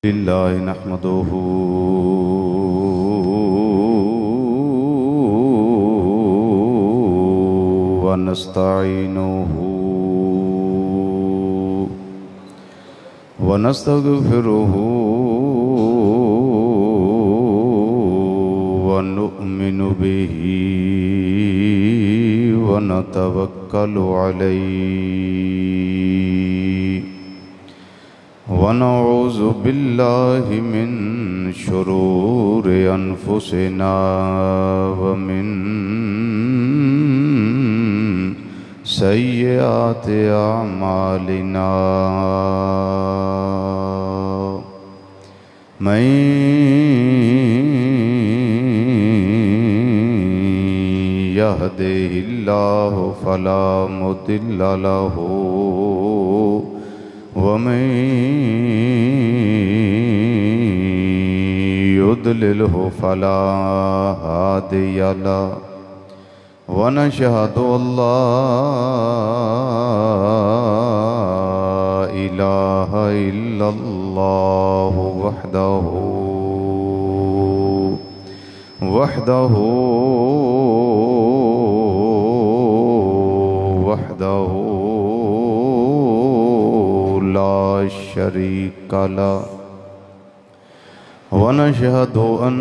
لله نحمده ونستعينه ونستغفره ونؤمن به ونتوكل عليه ونعوذ بالله من شرور أنفسنا ومن سيئات أعمالنا من يهده الله فلا مضل له ومن يضلله فلا هادي له ونشهد أن لا إله إلا الله وحده لا شريك له ونشهد أن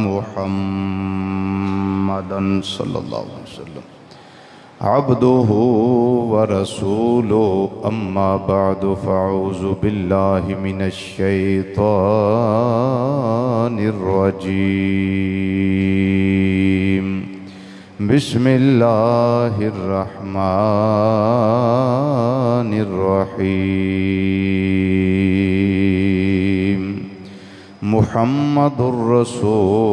محمدًا صلى الله عليه وسلم عبده ورسوله أما بعد فأعوذ بالله من الشيطان الرجيم بسم الله الرحمن الرحيم محمد رسول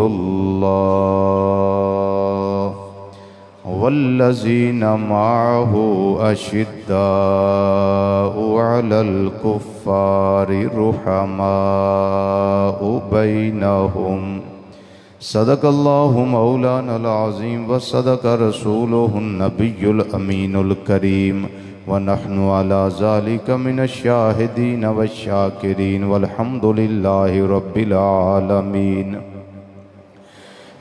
الله والذين معه أشداء على الكفار رحماء بينهم صدق الله مولانا العظيم وصدق رسوله النبي الأمين الكريم ونحن على ذلك من الشاهدين والشاكرين والحمد لله رب العالمين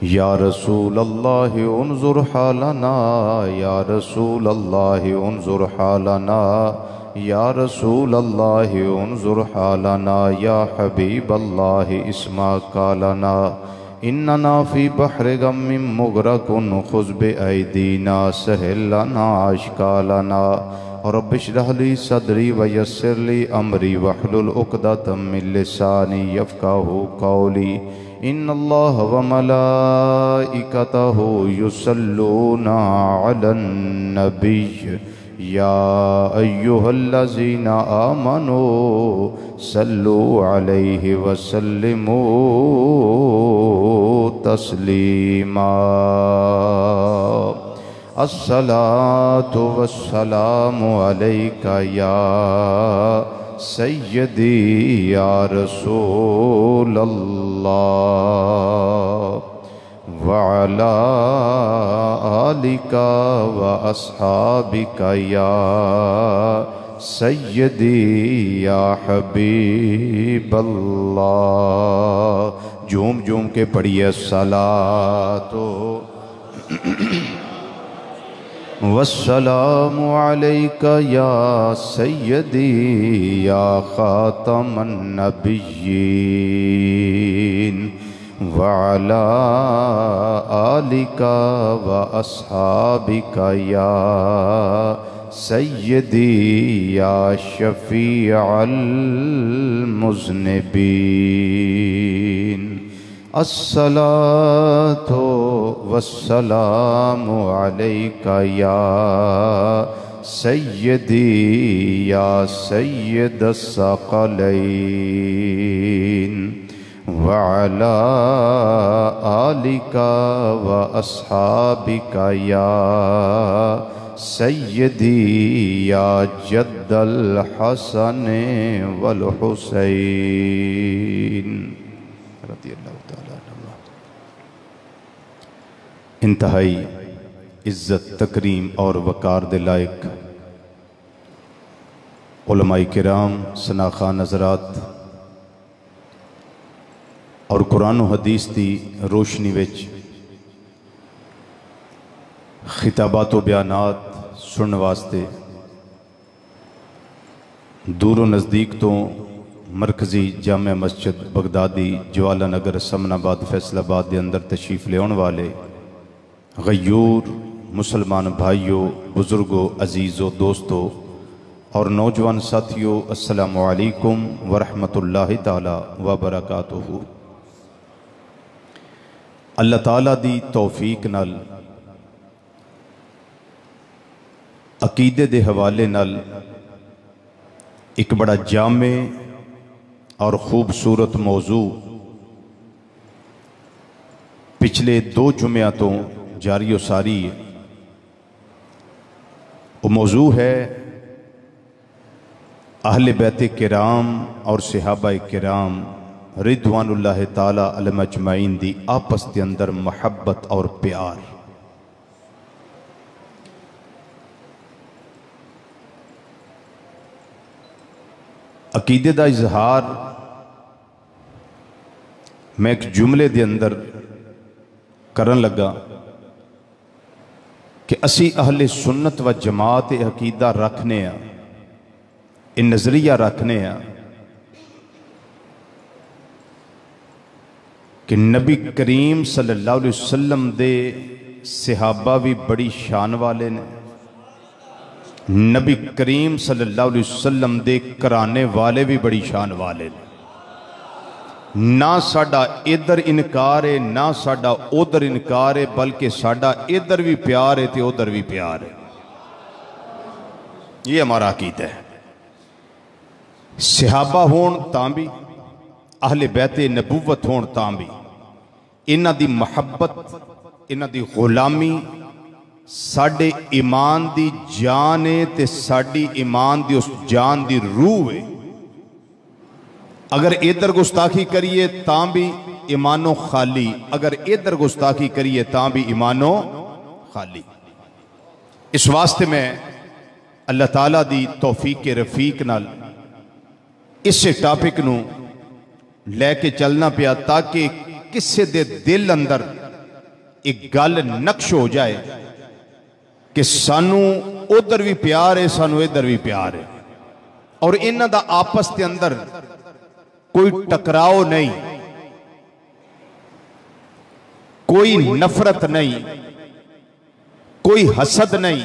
يا رسول الله انظر حالنا يا رسول الله انظر حالنا يا رسول الله انظر حالنا يا حبيب الله اسمع قالنا إننا في بحر غم مغرق خذ بأيدينا سهل لنا أشكالنا رب اشرح لي صدري ويسر لي أمري واحلل عقدة من لساني يفقهوا قولي إن الله وملائكته يصلون على النبي يا أيها الذين آمنوا صلوا عليه وسلموا تسليما الصلاة والسلام عليك يا سيدي يا رسول الله وعلى آلك وأصحابك يا سيدي يا حبيب الله جھوم جھوم کے پڑھیے الصلاة والسلام عليك يا سيدي يا خاتم النبيين وعلى آلك وأصحابك يا سيدي يا شفيع المذنبين الصلاة والسلام عليك يا سيدي يا سيد الثقلين وعلى آلك وأصحابك يا سيدي يا جد الحسن والحسين رضي الله تعالى عنه. انتہائی عزت تکریم اور وقار دے لائق علماء کرام، سناخان حضرات اور قرآن و حدیث دی روشنی وچ خطابات و بیانات سنن واسطے دور و نزدیک تو مرکزی جامع مسجد بغدادی جوالہ نگر سمن آباد فیصل آباد دے اندر تشریف لے آنے والے غیور مسلمان بھائیوں، بزرگوں، عزیزوں، دوستوں اور نوجوان ساتھیوں، السلام علیکم ورحمۃ اللہ تعالی وبرکاتہ۔ اللہ تعالیٰ دی توفیق نال عقیدے دے حوالے نال ایک بڑا جامع اور خوبصورت موضوع پچھلے 2 جمعہ تو جاری و ساری ہے۔ وہ موضوع ہے اہل بیت کرام اور صحابہ کرام رضوان اللہ تعالی علیہم اجمعین دی آپس کے اندر محبت اور پیار۔ عقیدے دا اظہار میں ایک جملے دے اندر کرن لگا کہ اسی اہل سنت و جماعت عقیدہ رکھنے ہیں، یہ نظریہ رکھنے ہیں کہ نبی کریم صلی اللہ علیہ وسلم دے صحابہ بھی بڑی شان والے نے، نبی کریم صلی اللہ علیہ وسلم دے کرانے والے بھی بڑی شان والے نے۔ نہ ساڈا ادھر انکار ہے نہ ساڈا ادھر انکار ہے، بلکہ ساڈا ادھر بھی پیار ہے تے ادھر بھی پیار ہے۔ یہ ہمارا عقیدہ ہے۔ صحابہ ہون تاں بھی، اہل بیت نبوت ہون تاں بھی، انہاں دی محبت، انہاں دی غلامی ساڈے ایمان دی جان ہے تے ساڈی ایمان دی اس جان دی روح ہے۔ اگر ادھر گستاخی کریے تاں بھی ایمانو خالی، اگر ادھر گستاخی کریے تاں بھی ایمانو خالی۔ اس واسطے میں اللہ تعالیٰ دی توفیق رفیق نال اس ٹاپک نو لے کے چلنا پیا تاکہ کسے دے دل اندر ایک گل نقش ہو جائے کہ سانو ادھر بھی پیار ہے، سانو ادھر بھی پیار ہے، اور انہاں دا آپس کے اندر کوئی ٹکراؤ نہیں، کوئی نفرت نہیں، کوئی حسد نہیں،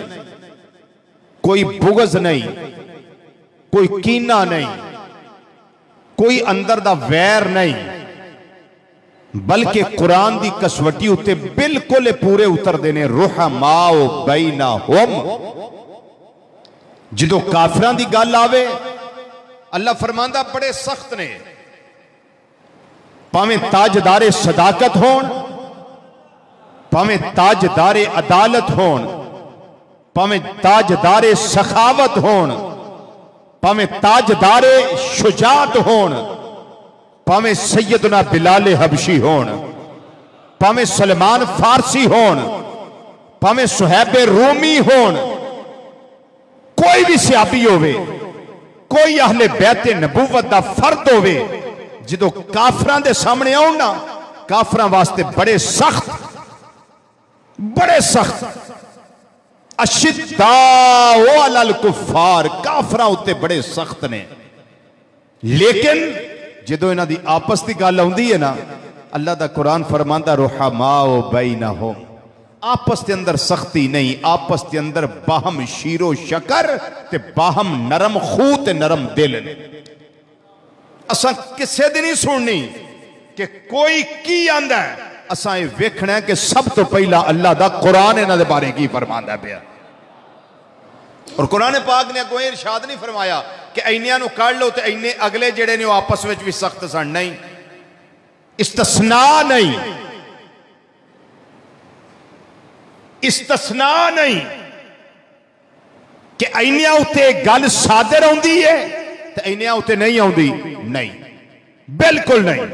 کوئی بغض نہیں، کوئی کینہ نہیں، کوئی اندر دا ویر نہیں، بلکہ قرآن دی کسوٹی اتے بالکل پورے اتر دینے رحماء بینہم۔ جدو کافران دی گل آوے اللہ فرماندہ بڑے سخت نے، پاویں تاجدار صداقت ہون، پاویں تاجدار عدالت ہون، پاویں تاجدار سخاوت ہون، پاویں تاجدار شجاعت ہون، پاویں سیدنا بلال حبشی ہون، پاویں سلمان فارسی ہون، پاویں صہیب رومی ہون، کوئی بھی صحابی ہوئے، کوئی اہل بیت نبوت دا فرد ہوئے، جدو کافران دے سامنے آؤنا کافران واسطے بڑے سخت اشداء علی الکفار، کافران ہوتے بڑے سخت نے، لیکن جدو انہاں دی آپس دی گل ہوندی ہے نا، اللہ دا قرآن فرماندہ رحماء بینہم، آپس کے اندر سختی نہیں، آپس کے اندر باہم شیر و شکر تے باہم نرم خو تے نرم دل نے۔ اساں کسے دی نہیں سننی کہ کوئی کی آندہ ہے، اساں یہ ویکھنا ہے کہ سب تو پہلا اللہ دا قرآن انہاں دے بارے کی فرماندہ پیا، اور قرآن پاک نے کوئی ارشاد نہیں فرمایا کہ اینیاں نو کر لو تے اینے اگلے جڑے نے آپس وچ بھی سخت سن، نہیں، استثناء نہیں، استثناء نہیں کہ اینیاں اتے گل صادر ہوندی ہے تے اینیاں اتے نہیں ہوندی، نہیں، بالکل نہیں۔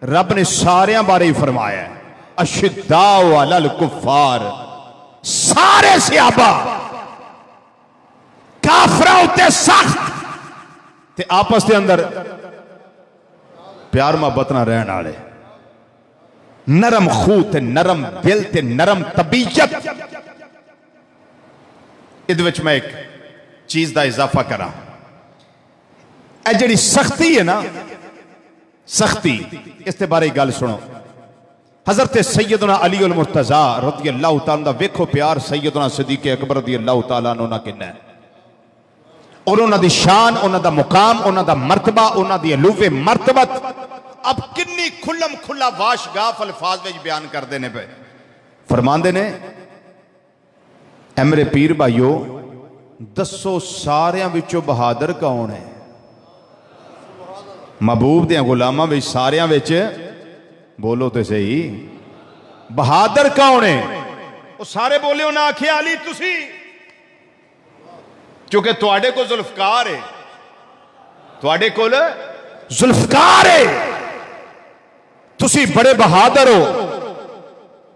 رب نے ساریاں بارے ہی فرمایا ہے اشداء علی الکفار، سارے صحابہ کافراں اتے سخت تے آپس دے اندر پیار محبت نہ رہن والے، نرم خو تے نرم دل تے نرم طبیعت۔ ادھ وچ میں ایک چیز دا اضافہ کراں، اے جڑی سختی ہے نا، سختی، اس تے بارے گل سنو۔ حضرت سیدنا علی المرتضیٰ رضی اللہ تعالیٰ دا ویکھو پیار سیدنا صدیق اکبر رضی اللہ تعالیٰ عنہ کنا ہے، اور انہاں دی شان، انہاں دا مقام، انہاں دا مرتبہ، انہاں دی علو مرتبت اب کنی کھلم کھلا واش گاف الفاظ وچ بیان کر دینے پہ۔ فرماندے نے اے میرے پیر بھائیو، دسو ساریاں وچوں بہادر کون ہے؟ محبوب دیاں غلاماں وچ ساریاں وچ بولو تے صحیح، بہادر کون ہے؟ وہ سارے بولے انہاں آکھیا علی تسی، کیونکہ تواڈے کو ذوالفقار ہے، تواڈے کو ذوالفقار ہے، تسی بڑے بہادر ہو،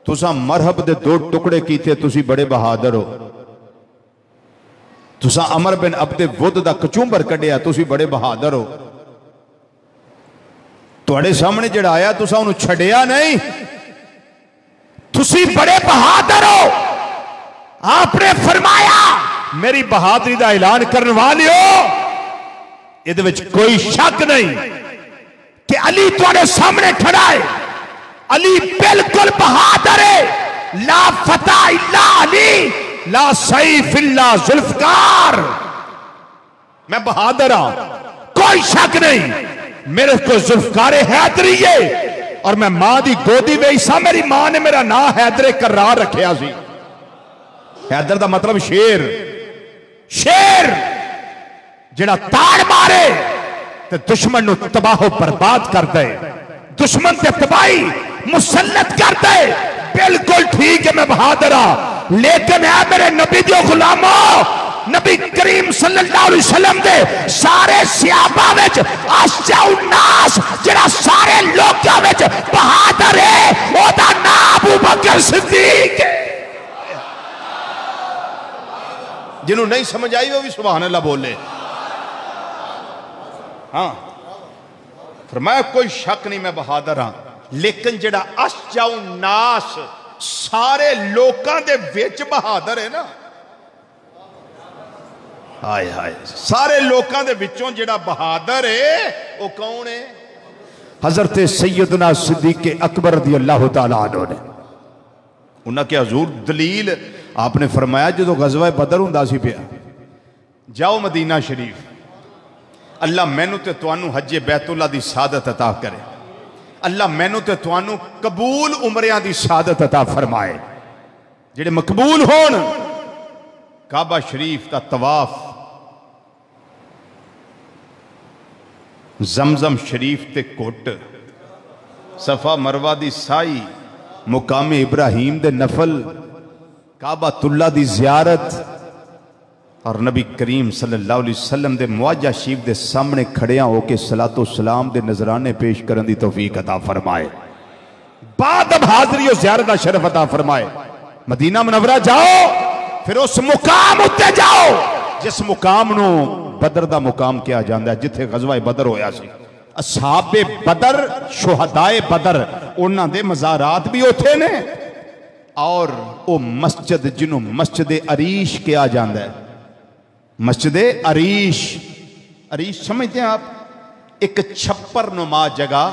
تساں مرحب دے 2 ٹکڑے کیتے، تسی بڑے بہادر ہو، تساں عمر بن عبد ود دا کچومبر کڈیا، تسی بڑے بہادر ہو، تواڈے سامنے جڑا آیا تساں انہوں چھڑیا نہیں، تسی بڑے بہادر ہو۔ آپ نے فرمایا میری بہادری دا اعلان کرنے والے ہو، ادھے وچ کوئی شک نہیں کہ علی تواڈے سامنے کھڑا ہے، علی بالکل بہادر ہے، لا فتح الا علی، لا سیف الا ذوالفقار، میں بہادر ہوں، کوئی شک نہیں، میرے کو ذوالفقار حیدری ہے، اور میں ماں دی گودی ویسا، میری ماں نے میرا نام حیدر کرار رکھیا سی۔ حیدر دا مطلب شیر، شیر جڑا تاڑ مارے تے دشمن نو تباہ و برباد کر دے، دشمن تے تباہی مسلط کر دے، بالکل ٹھیک ہے میں بہادر ہوں، لیکن اے میرے نبی دیو غلاموں، نبی کریم صلی اللہ علیہ وسلم دے سارے صحابہ وچ اشجع الناس جڑا سارے لوکاں وچ بہادر ہے، او دا نام ابو بکر صدیق ہے۔ جنہوں نہیں سمجھ آئی وہ بھی سبحان اللہ بولے۔ ہاں فرمایا کوئی شک نہیں میں بہادر ہاں، لیکن جڑا اشجع الناس سارے لوکاں دے وچ بہادر ہے نا، ہائے ہائے، سارے لوکاں دے وچوں جڑا بہادر ہے وہ کون ہے؟ حضرت سیدنا صدیق اکبر رضی اللہ تعالیٰ عنہ نے، انہاں کے حضور دلیل آپ نے فرمایا جدو غزوہ بدر ہوندا سی پیا، جاؤ مدینہ شریف، اللہ مینوں تے توانوں حج بیت اللہ دی سعادت عطا کرے، اللہ مینوں تے توانوں قبول عمریاں دی سعادت عطا فرمائے، جڑے مقبول ہون، کعبہ شریف دا طواف، زمزم شریف تے کوٹ، صفا مروہ دی سائی، مقام ابراہیم دے نفل، کعبہ اللہ دی زیارت، اور نبی کریم صلی اللہ علیہ وسلم دے مواجہ شریف دے سامنے کھڑیاں ہو کے صلاۃ و سلام دے نذرانے پیش کرن دی توفیق عطا فرمائے، بعد اب حاضری و زیارت دا شرف عطا فرمائے۔ مدینہ منورہ جاؤ، پھر اس مقام اتے جاؤ جس مقام نو بدر دا مقام کیا جاندہ ہے، جتھے غزوہ بدر ہویا سی، اصحاب بدر، شہدائے بدر، انہاں دے مزارات بھی ہوتے نے، اور او مسجد جنہوں مسجد عریش کیا جاندہ ہے، مسجد عریش، عریش سمجھتے ہیں آپ؟ ایک چھپر نما جگہ،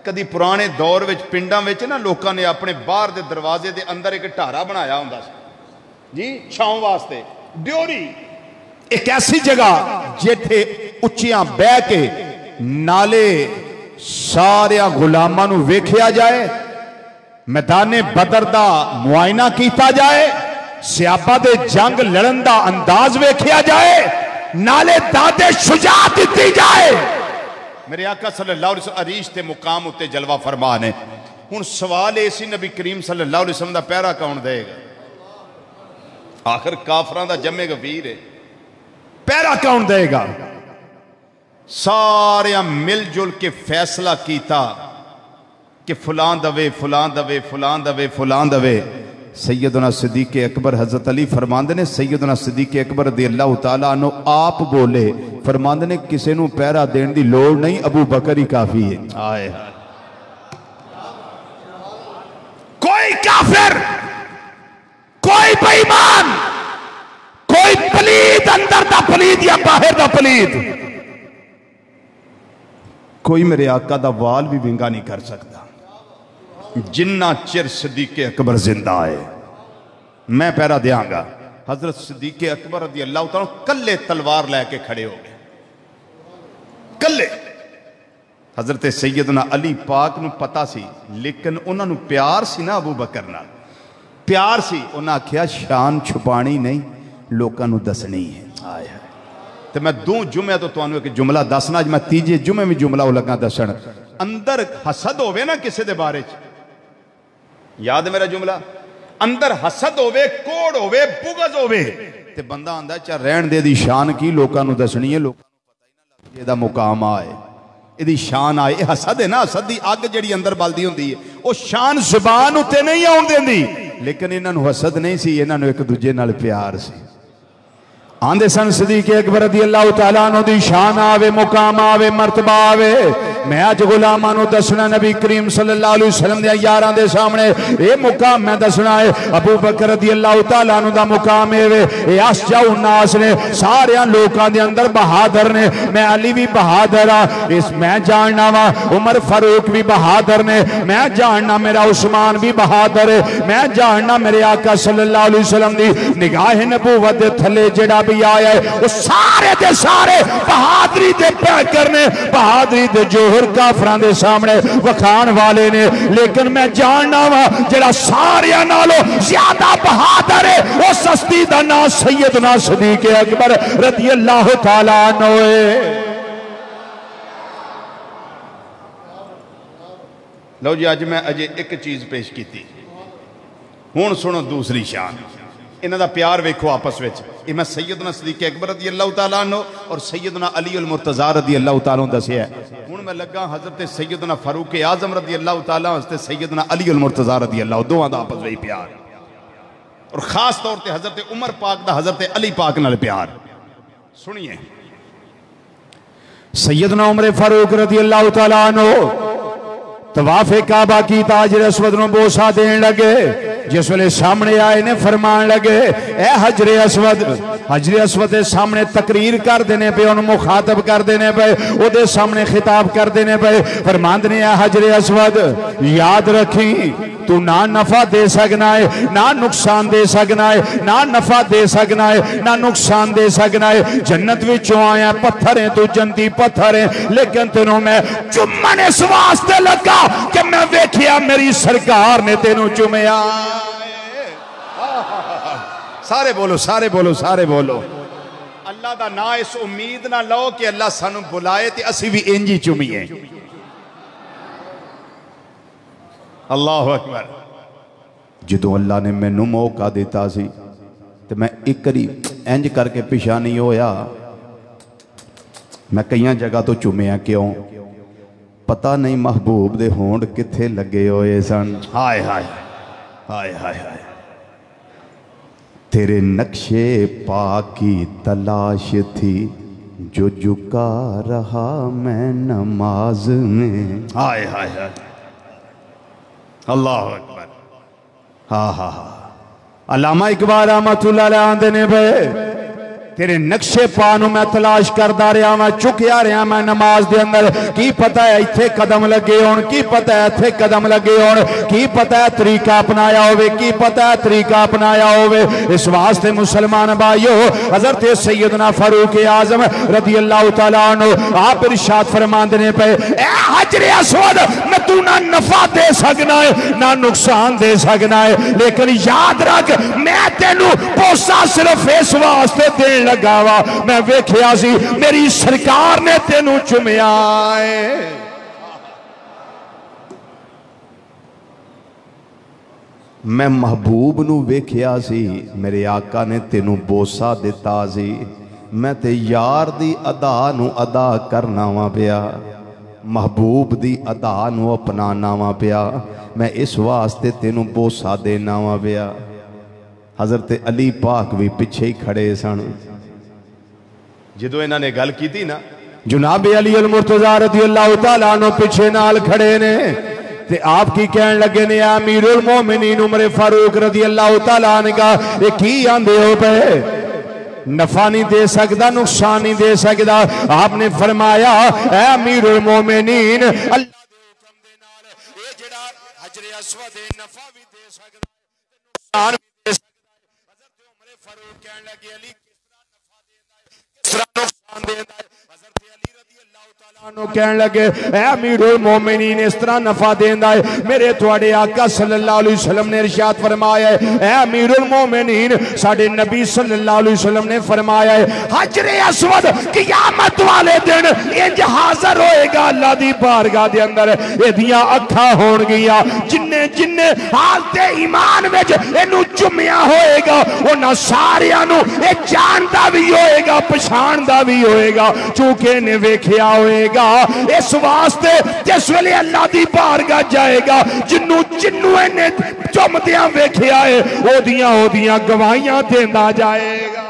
کدی پرانے دور وچ پنڈاں وچ نا لوکاں نے اپنے باہر دے دروازے دے اندر ایک ٹھارا بنایا ہوندا سی جی چھاؤں واسطے، ڈیوری، ایک ایسی جگہ جیتھے اچیاں بہ کے نالے سارے غلاماں نو ویکھیا جائے، میدان بدر دا معائنہ کیتا جائے، صحابہ دے جنگ لڑن دا انداز ویکھیا جائے، نالے دادے شجاعت دیتی جائے۔ میرے آقا صلی اللہ علیہ وسلم عریش تے مقام اتے جلوہ فرمان ہے۔ ہن سوال ایسی نبی کریم صلی اللہ علیہ وسلم دا پیرا کون دے گا؟ آخر کافران دا جمع غفیر ہے، پیرا کون دے گا؟ سارے مل جل کے فیصلہ کیتا کہ فلان دوے فلان دوے فلان دوے فلان دوے، سیدنا صدیق اکبر حضرت علی فرماندے نے سیدنا صدیق اکبر رضی اللہ تعالیٰ عنہ آپ بولے فرماندے نے کسے نو پیرا دین دی لوڑ نہیں ابو بکر ہی کافی ہے آئے کوئی کافر کوئی بے ایمان کوئی پلید اندر دا پلید یا باہر دا پلید کوئی میرے آقا دا وال بھی ونگا نہیں کر سکتا جنہ چر صدیق اکبر زندہ ہے میں پیرا دیاں گا حضرت صدیق اکبر رضی اللہ تعالیٰ کلے تلوار لے کے کھڑے ہو گئے کلے حضرت سیدنا علی پاک نو پتا سی لیکن انہوں نے پیار سی نا ابو بکر نال پیار سی انہوں نے کیا شان چھپانی نہیں لوکاں نو دسنی ہے آئے ہے تو میں دو جمعہ تو انہوں ایک جملہ دسنا میں تیجے جمعہ میں جملہ ہو لگا دسن اندر حسد ہوئے نا کسے دے بارے یاد ہے میرا جملہ اندر حسد ہوئے کوڑ ہوئے بغض ہوئے تے بندہ آندہ چاہ رہن دے دی شان کی لوکاں نو دسنی ہے لوکاں نو پتہ ہی نہ لگ یہ دا مقام آئے یہ دی شان آئے یہ حسد ہے نا حسد دی آگ جڑی اندر بالدی ہوں دی ہے وہ شان زبان ہوتے نہیں آن دیں دی لیکن انہاں نو حسد نہیں سی انہاں نو ایک دوجے نال پیار سی آندے سن صدیق اکبر رضی اللہ تعالیٰ عنہ دی شان آوے مقام آوے مرتبہ آوے میں آج غلامانو دسنا نبی کریم صلی اللہ علیہ وسلم دیا یاران دے سامنے اے مقام میں دسنا ہے ابو بکر رضی اللہ تعالیٰ عنہ دا مقام ہے اے اسجع الناس نے سارے لوکاں دے اندر بہادر نے میں علی بھی بہادر اس میں جاننا وا عمر فاروق بھی بہادر نے میں جاننا میرا عثمان بھی بہادر ہے میں جاننا میرے آقا صلی اللہ علیہ وسلم دی نگاہ نبوت دے تھلے جڑا بھی آیا ہے وہ سارے دے سارے بہادری دے پیکر نے بہادری دے جوہر کافران دے سامنے وکھان والے نے لیکن میں جاننا وا جڑا سارے نالو زیادہ بہادر ہے وہ سستی دا نا سیدنا صدیق اکبر رضی اللہ تعالیٰ عنہ لو جی آج میں اجے ایک چیز پیش کی تھی ہون سنو دوسری شان انہاں دا پیار ویکھو آپس وچ یہ میں سیدنا صدیق اکبر رضی اللہ تعالیٰ عنہ اور سیدنا علی المرتضی رضی اللہ تعالیٰ عنہ دسیا ہے ہن میں لگا حضرت سیدنا فاروق اعظم رضی اللہ تعالیٰ عنہ سیدنا علی المرتضی رضی اللہ دوواں دا آپس وچ پیار اور خاص طور تے حضرت عمر پاک دا حضرت علی پاک نال پیار سنیے سیدنا عمر فاروق رضی اللہ تعالیٰ عنہ طواف کعبہ کی تاجر اسود نو بوسا دین لگے جس ویلے سامنے آئے نے فرمان لگے اے حجر اسود دے سامنے تقریر کر دینے پہ انہوں مخاطب کر دینے پہ او دے سامنے خطاب کر دینے پہ فرماندنے اے حجر اسود یاد رکھیں تو نہ نفع دے سکنا ہے نہ نقصان دے سکنا ہے نہ نفع دے سکنا ہے نہ نقصان دے سکنا ہے جنت وچوں آیا پتھر ہیں تو جنتی پتھر ہیں لیکن تینوں میں چمن اس واسطے لگا کہ میں ویکھیا میری سرکار نے تینوں چمیا سارے بولو سارے بولو سارے بولو اللہ دا نا اس امید نہ لو کہ اللہ سانو بلائے تے اسی بھی انجی چمیے اللہ اکبر جدو اللہ نے میں نو موقع دیتا سی تو میں ایک کری انج کر کے پیشہ نہیں ہویا میں کئیاں جگہ تو چمیا کیوں پتہ نہیں محبوب دے ہونڈ کتھے لگے ہوئے سن ہائے ہائے ہائے ہائے ہائے تیرے نقشے پاکی تلاش تھی جو جھکا رہا میں نماز میں ہائے ہائے ہائے اللہ اکبر ہاں ہاں ہاں علامہ اقبال رحمت اللہ علیہ آندے نے بے تیرے نقشے پانو میں تلاش کردہ رہا میں چکیا رہا میں نماز دے اندر کی پتہ ہے اتھے قدم لگے ہون کی پتہ ہے اتھے قدم لگے ہون کی پتہ ہے طریقہ اپنایا ہوئے کی پتہ ہے طریقہ اپنایا ہوئے اس واسطے مسلمان بھائیو حضرت سیدنا فاروق اعظم رضی اللہ تعالیٰ عنہ آپ ارشاد فرماندنے پہ اے حجر اسود میں تو نہ نفع دے سکنا ہے نہ نقصان دے سکنا ہے لیکن یاد رکھ میں تینوں پوسا صرف اس واسطے دین لگاوا میں ویکھیا سی میری سرکار نے تینوں چمیا ہے میں محبوب نو ویکھیا سی میرے آقا نے تینوں بوسا دیتا سی میں تے یار دی ادا نو ادا کرنا وا پیا محبوب دی ادا نو اپنانا وا پیا میں اس واسطے تینوں بوسا دینا وا پیا حضرت علی پاک بھی پیچھے ہی کھڑے سن جدو انہوں نے گل کی تھی نا جناب علی المرتضی رضی اللہ تعالیٰ عنہ پیچھے نال کھڑے نے تے آپ کی کہن لگے نے امیر المومنین عمر فاروق رضی اللہ تعالیٰ عنہ کا ایک ہی آندے ہو پہ نفع نہیں دے سکتا نقصان نہیں دے سکتا آپ نے فرمایا اے امیر المومنین اللہ دے حکم دے نال اے جڑا حجر اسود نفع بھی دے سکتا نقصان بھی دے سکتا حضرت عمر فاروق کہن لگے علی کس طرح نفع دیندا ہے کس طرح نقصان دیندا ہے حضرت علی رضی اللہ تعالیٰ عنہ کہن لگے اے امیر المومنین اس طرح نفع دیندا ہے میرے تواڈے آقا صلی اللہ علیہ وسلم نے ارشاد فرمایا ہے اے امیر المومنین ساڈے نبی صلی اللہ علیہ وسلم نے فرمایا ہے حجر اسود قیامت والے دن انج حاضر ہوئے گا اللہ دی بارگاہ دے اندر ایدیاں اکھاں ہون گیاں جن حالت ایمان وچ اینو چمیا ہوئے گا انہاں ساریاں نو اے جاندا بھی ہوئے گا پہچاندا بھی ہوئے گا چونکہ نے ویکھیا ہوئے گا اس واسطے جس ویلے اللہ دی بارگاہ جائے گا جنوں نے چمدیاں ویکھیا ہے او دیاں گواہیاں دیندا جائے گا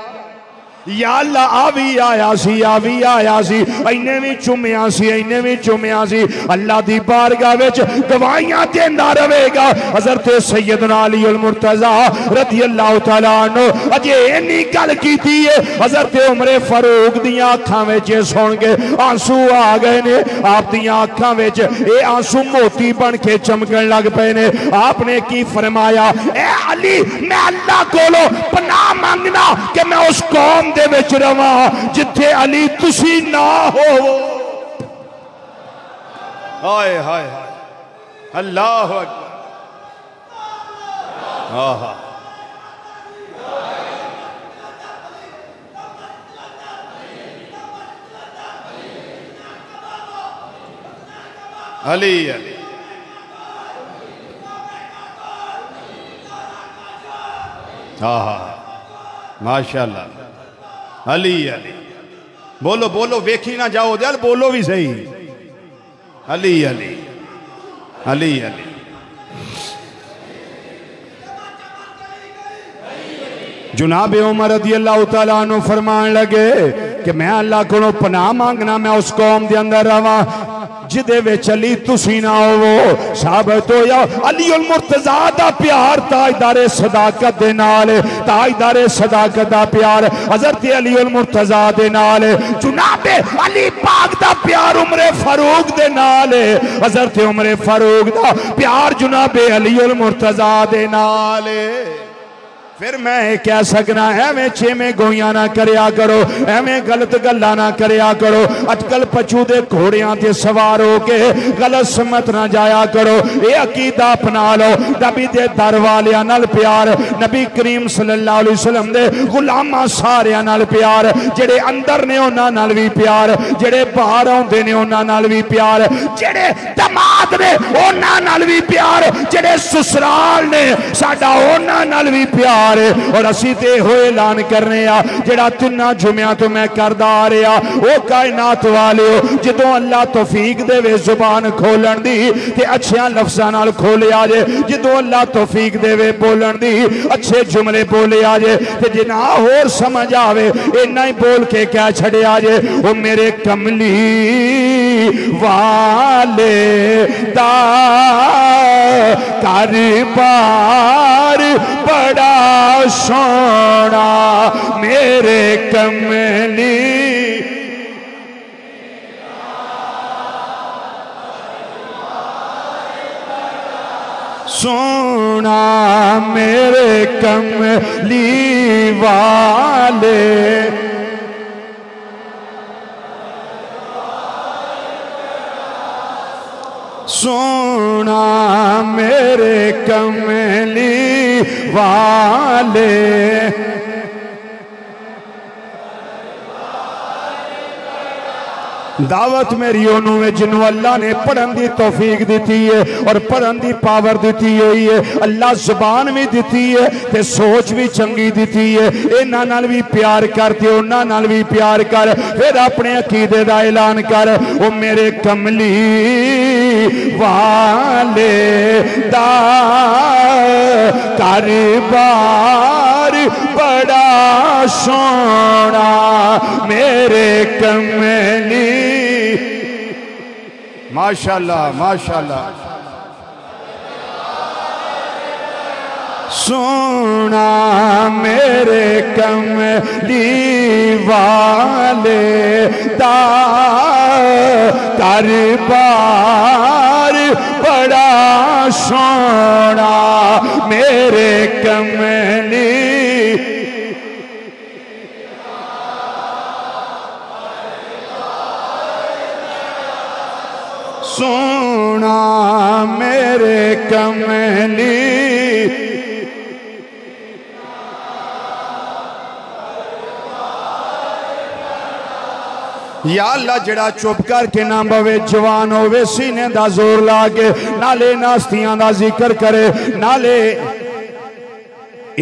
یا اللہ آوی آیا سی اینے بھی چومیا سی اللہ دی بارگاہ وچ گواہیاں دیندا رہے گا حضرت سیدنا علی المرتضی رضی اللہ تعالیٰ عنہ اجے اینی گل کیتی ہے حضرت عمر فاروق دیاں اکھاں وچ سن کے آنسو آ گئے نے آپ دیاں اکھاں وچ اے آنسو موتی بن کے چمکن لگ پے نے آپ نے کی فرمایا اے علی میں اللہ کولو پناہ مانگنا کہ میں اس قوم دے وچ رواں جتھے علی تسی نہ ہو ہائے ہائے اللہ اکبر آہا علی علی آہا ماشاءاللہ علی علی بولو ویکھی نہ جاؤ دیال بولو بھی صحیح علی علی علی علی جناب عمر رضی اللہ تعالیٰ عنہ فرمان لگے کہ میں اللہ کو پناہ مانگنا میں اس قوم دے اندر رہا جدے وچ علی تسی نہ ہو ثابت ہویا علی المرتضی دا پیار تاجدار صداقت دے نال تاجدار صداقت دا پیار حضرت علی المرتضی دے نال جناب علی پاک دا پیار عمر فاروق دے نال حضرت عمر فاروق دا پیار جناب علی المرتضی دے نال پھر میں کہہ سکنا ایویں چھیمیں گویاں نہ کریا کرو ایویں غلط گلاں نہ کریا کرو اٹکل پچو دے گھوڑیاں تے سوار ہو کے غلط سمت نہ جایا کرو اے عقیدہ اپنا لو نبی دے در والیاں نال پیار نبی کریم صلی اللہ علیہ وسلم دے غلاماں ساریاں نال پیار جڑے اندر نے انہاں نال بھی پیار جڑے باہر ہوندے نے انہاں نال بھی پیار جڑے دماد نے انہاں نال بھی پیار جڑے سسرال نے ساڈا انہاں نال بھی پیار اور اسی تے ہوئے اعلان کرنے جڑا تنہ جمعہ تو میں کردہ آ رہا وہ کائنات والے ہو جدوں اللہ توفیق دے وے زبان کھولن دی تے اچھیاں لفظاں نال کھولے آجے جدوں اللہ توفیق دے وے بولن دی اچھے جملے بولے آجے تے جنا اور سمجھ آوے اینا ہی بول کے کیا چھڑے آجے وہ میرے کملی والے دا کاربار بڑا سونا میرے کملی سونا میرے کملی والے سونا میرے کملی والے دعوت میری انہوں میں جنہوں اللہ نے پڑھن دی توفیق دیتی ہے اور پڑھن دی پاور دیتی ہوئی ہے، اللہ زبان بھی دیتی ہے تے سوچ بھی چنگی دیتی ہے، انہاں نال بھی پیار کرتے انہاں نال بھی پیار کر، پھر اپنے عقیدے دا اعلان کر، او میرے کملی والے دا کاربار بڑا سونا، میرے کملی ماشاءاللہ ماشاءاللہ سونا، میرے کملی والے دا کاربار بڑا سونا، میرے کملی سونا، میرے کملی یا اللہ جڑا چپ کر کے نہ بوے جوان ہوئے سینے دا زور لاگے نالے ناستیاں دا ذکر کرے نالے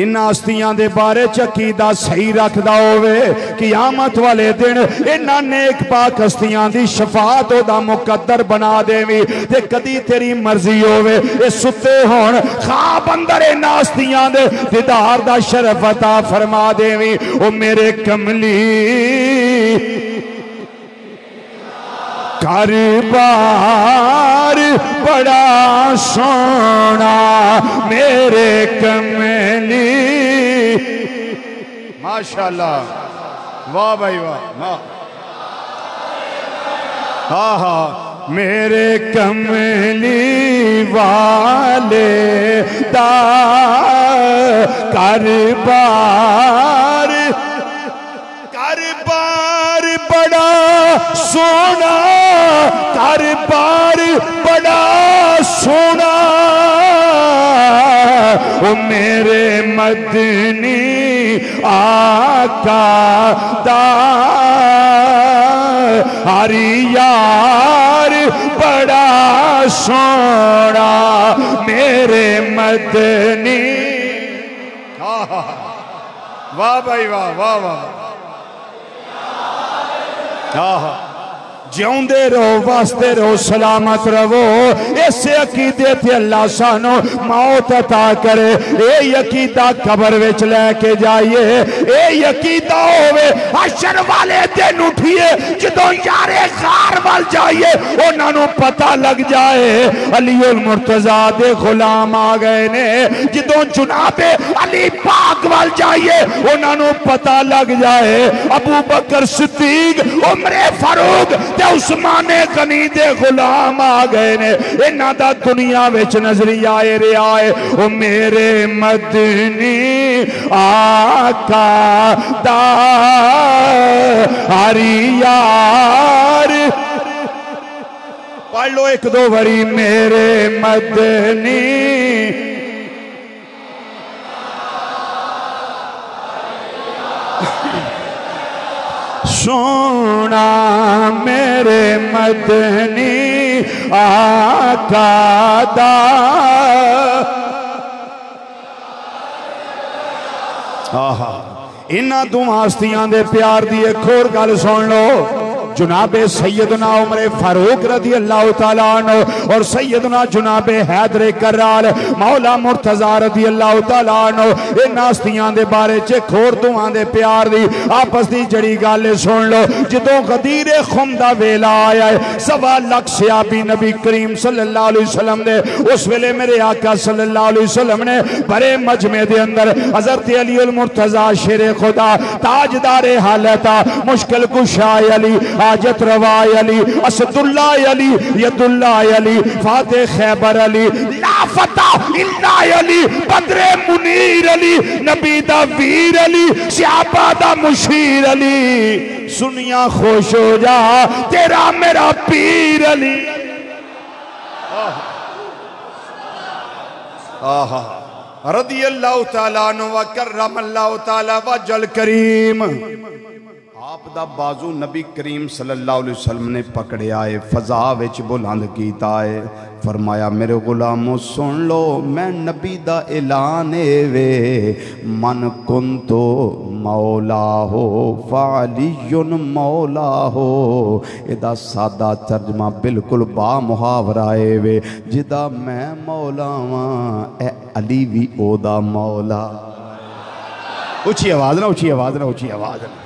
ان ہستیاں دے بارے عقیدہ صحیح رکھ دا ہوئے قیامت والے دن انہاں نیک پاک ہستیاں دی شفاعت دا مقدر بنا دے وی تے کدی تیری مرضی ہوئے اے ستے ہون خواب اندر ان ہستیاں دے دیدار دا شرف عطا فرما دے وی او میرے کملی کاربار بڑا سونا، میرے کملی ماشاءاللہ واہ بھائی واہ ہاں ہاں، میرے کملی والے دا کاربار بڑا سونا، کاربار بڑا سونا، او میرے مدنی آقا دا ہر یار بڑا سونا، میرے مدنی واہ بھائی واہ واہ واہ جیوندے رہو واسطے رہو سلامت رہو، ایسے عقیدے تھے اللہ سانو موت عطا کرے، اے عقیدہ قبر وچ لے کے جائیے، اے عقیدہ ہوئے حشر والے دن اٹھئے جدوں یارے غار وال جائیے انہاں نوں پتہ لگ جائے علی المرتضیٰ دے غلام آ گئے نے، جدوں جناب علی پاک وال جائیے انہاں نوں پتہ لگ جائے ابو بکر صدیق عمر فاروق تے عثمان غنی دے غلام آ گئے نے، انہاں دا دنیا وچ نظریہ آئے رے آئے، او میرے مدنی آقا دا ہر یار پڑھ لو ایک دو بری، میرے مدنی سونا، میرے مدنی آقا دا انہاں دو ہستیاں دے پیار دی ایک اور گل سن لو، جناب سیدنا عمر فاروق رضی اللہ تعالیٰ عنہ اور سیدنا جناب حیدر کرار مولا مرتضیٰ رضی اللہ تعالیٰ عنہ ان ہستیاں دے بارے کھور دوہاں دے پیار دی آپس دی جڑی گالے سن لو، جدوں غدیر خم دا ویلا آیا ہے 1.25 لاکھ صحابی نبی کریم صلی اللہ علیہ وسلم دے، اس ویلے میرے آقا صلی اللہ علیہ وسلم نے بڑے مجمع دے اندر حضرت علی المرتضیٰ شیر خدا تاجدار حالتا مشکل کشائے علی حاجت روائی علی اسد اللہ علی ید اللہ علی فاتح خیبر علی لا فتح اللہ علی بدر منیر علی نبی دا ویر علی صحابہ دا مشیر علی، سنیا خوش ہو جا تیرا میرا پیر علی، رضی اللہ تعالیٰ عنہ وکرم اللہ تعالیٰ وجل کریم۔ آپ دا بازو نبی کریم صلی اللہ علیہ وسلم نے پکڑے آئے فضا وچ بلند کیتا ہے فرمایا میرے غلاموں سن لو میں نبی دا اعلان وے من کنتو مولا ہو فعلی مولا ہو ادا سادہ ترجمہ بالکل با محاورہ وے جدا میں مولا ہاں اے علی بھی او دا مولا اچھی آواز نہ اچھی آواز نہ اچھی آواز نہ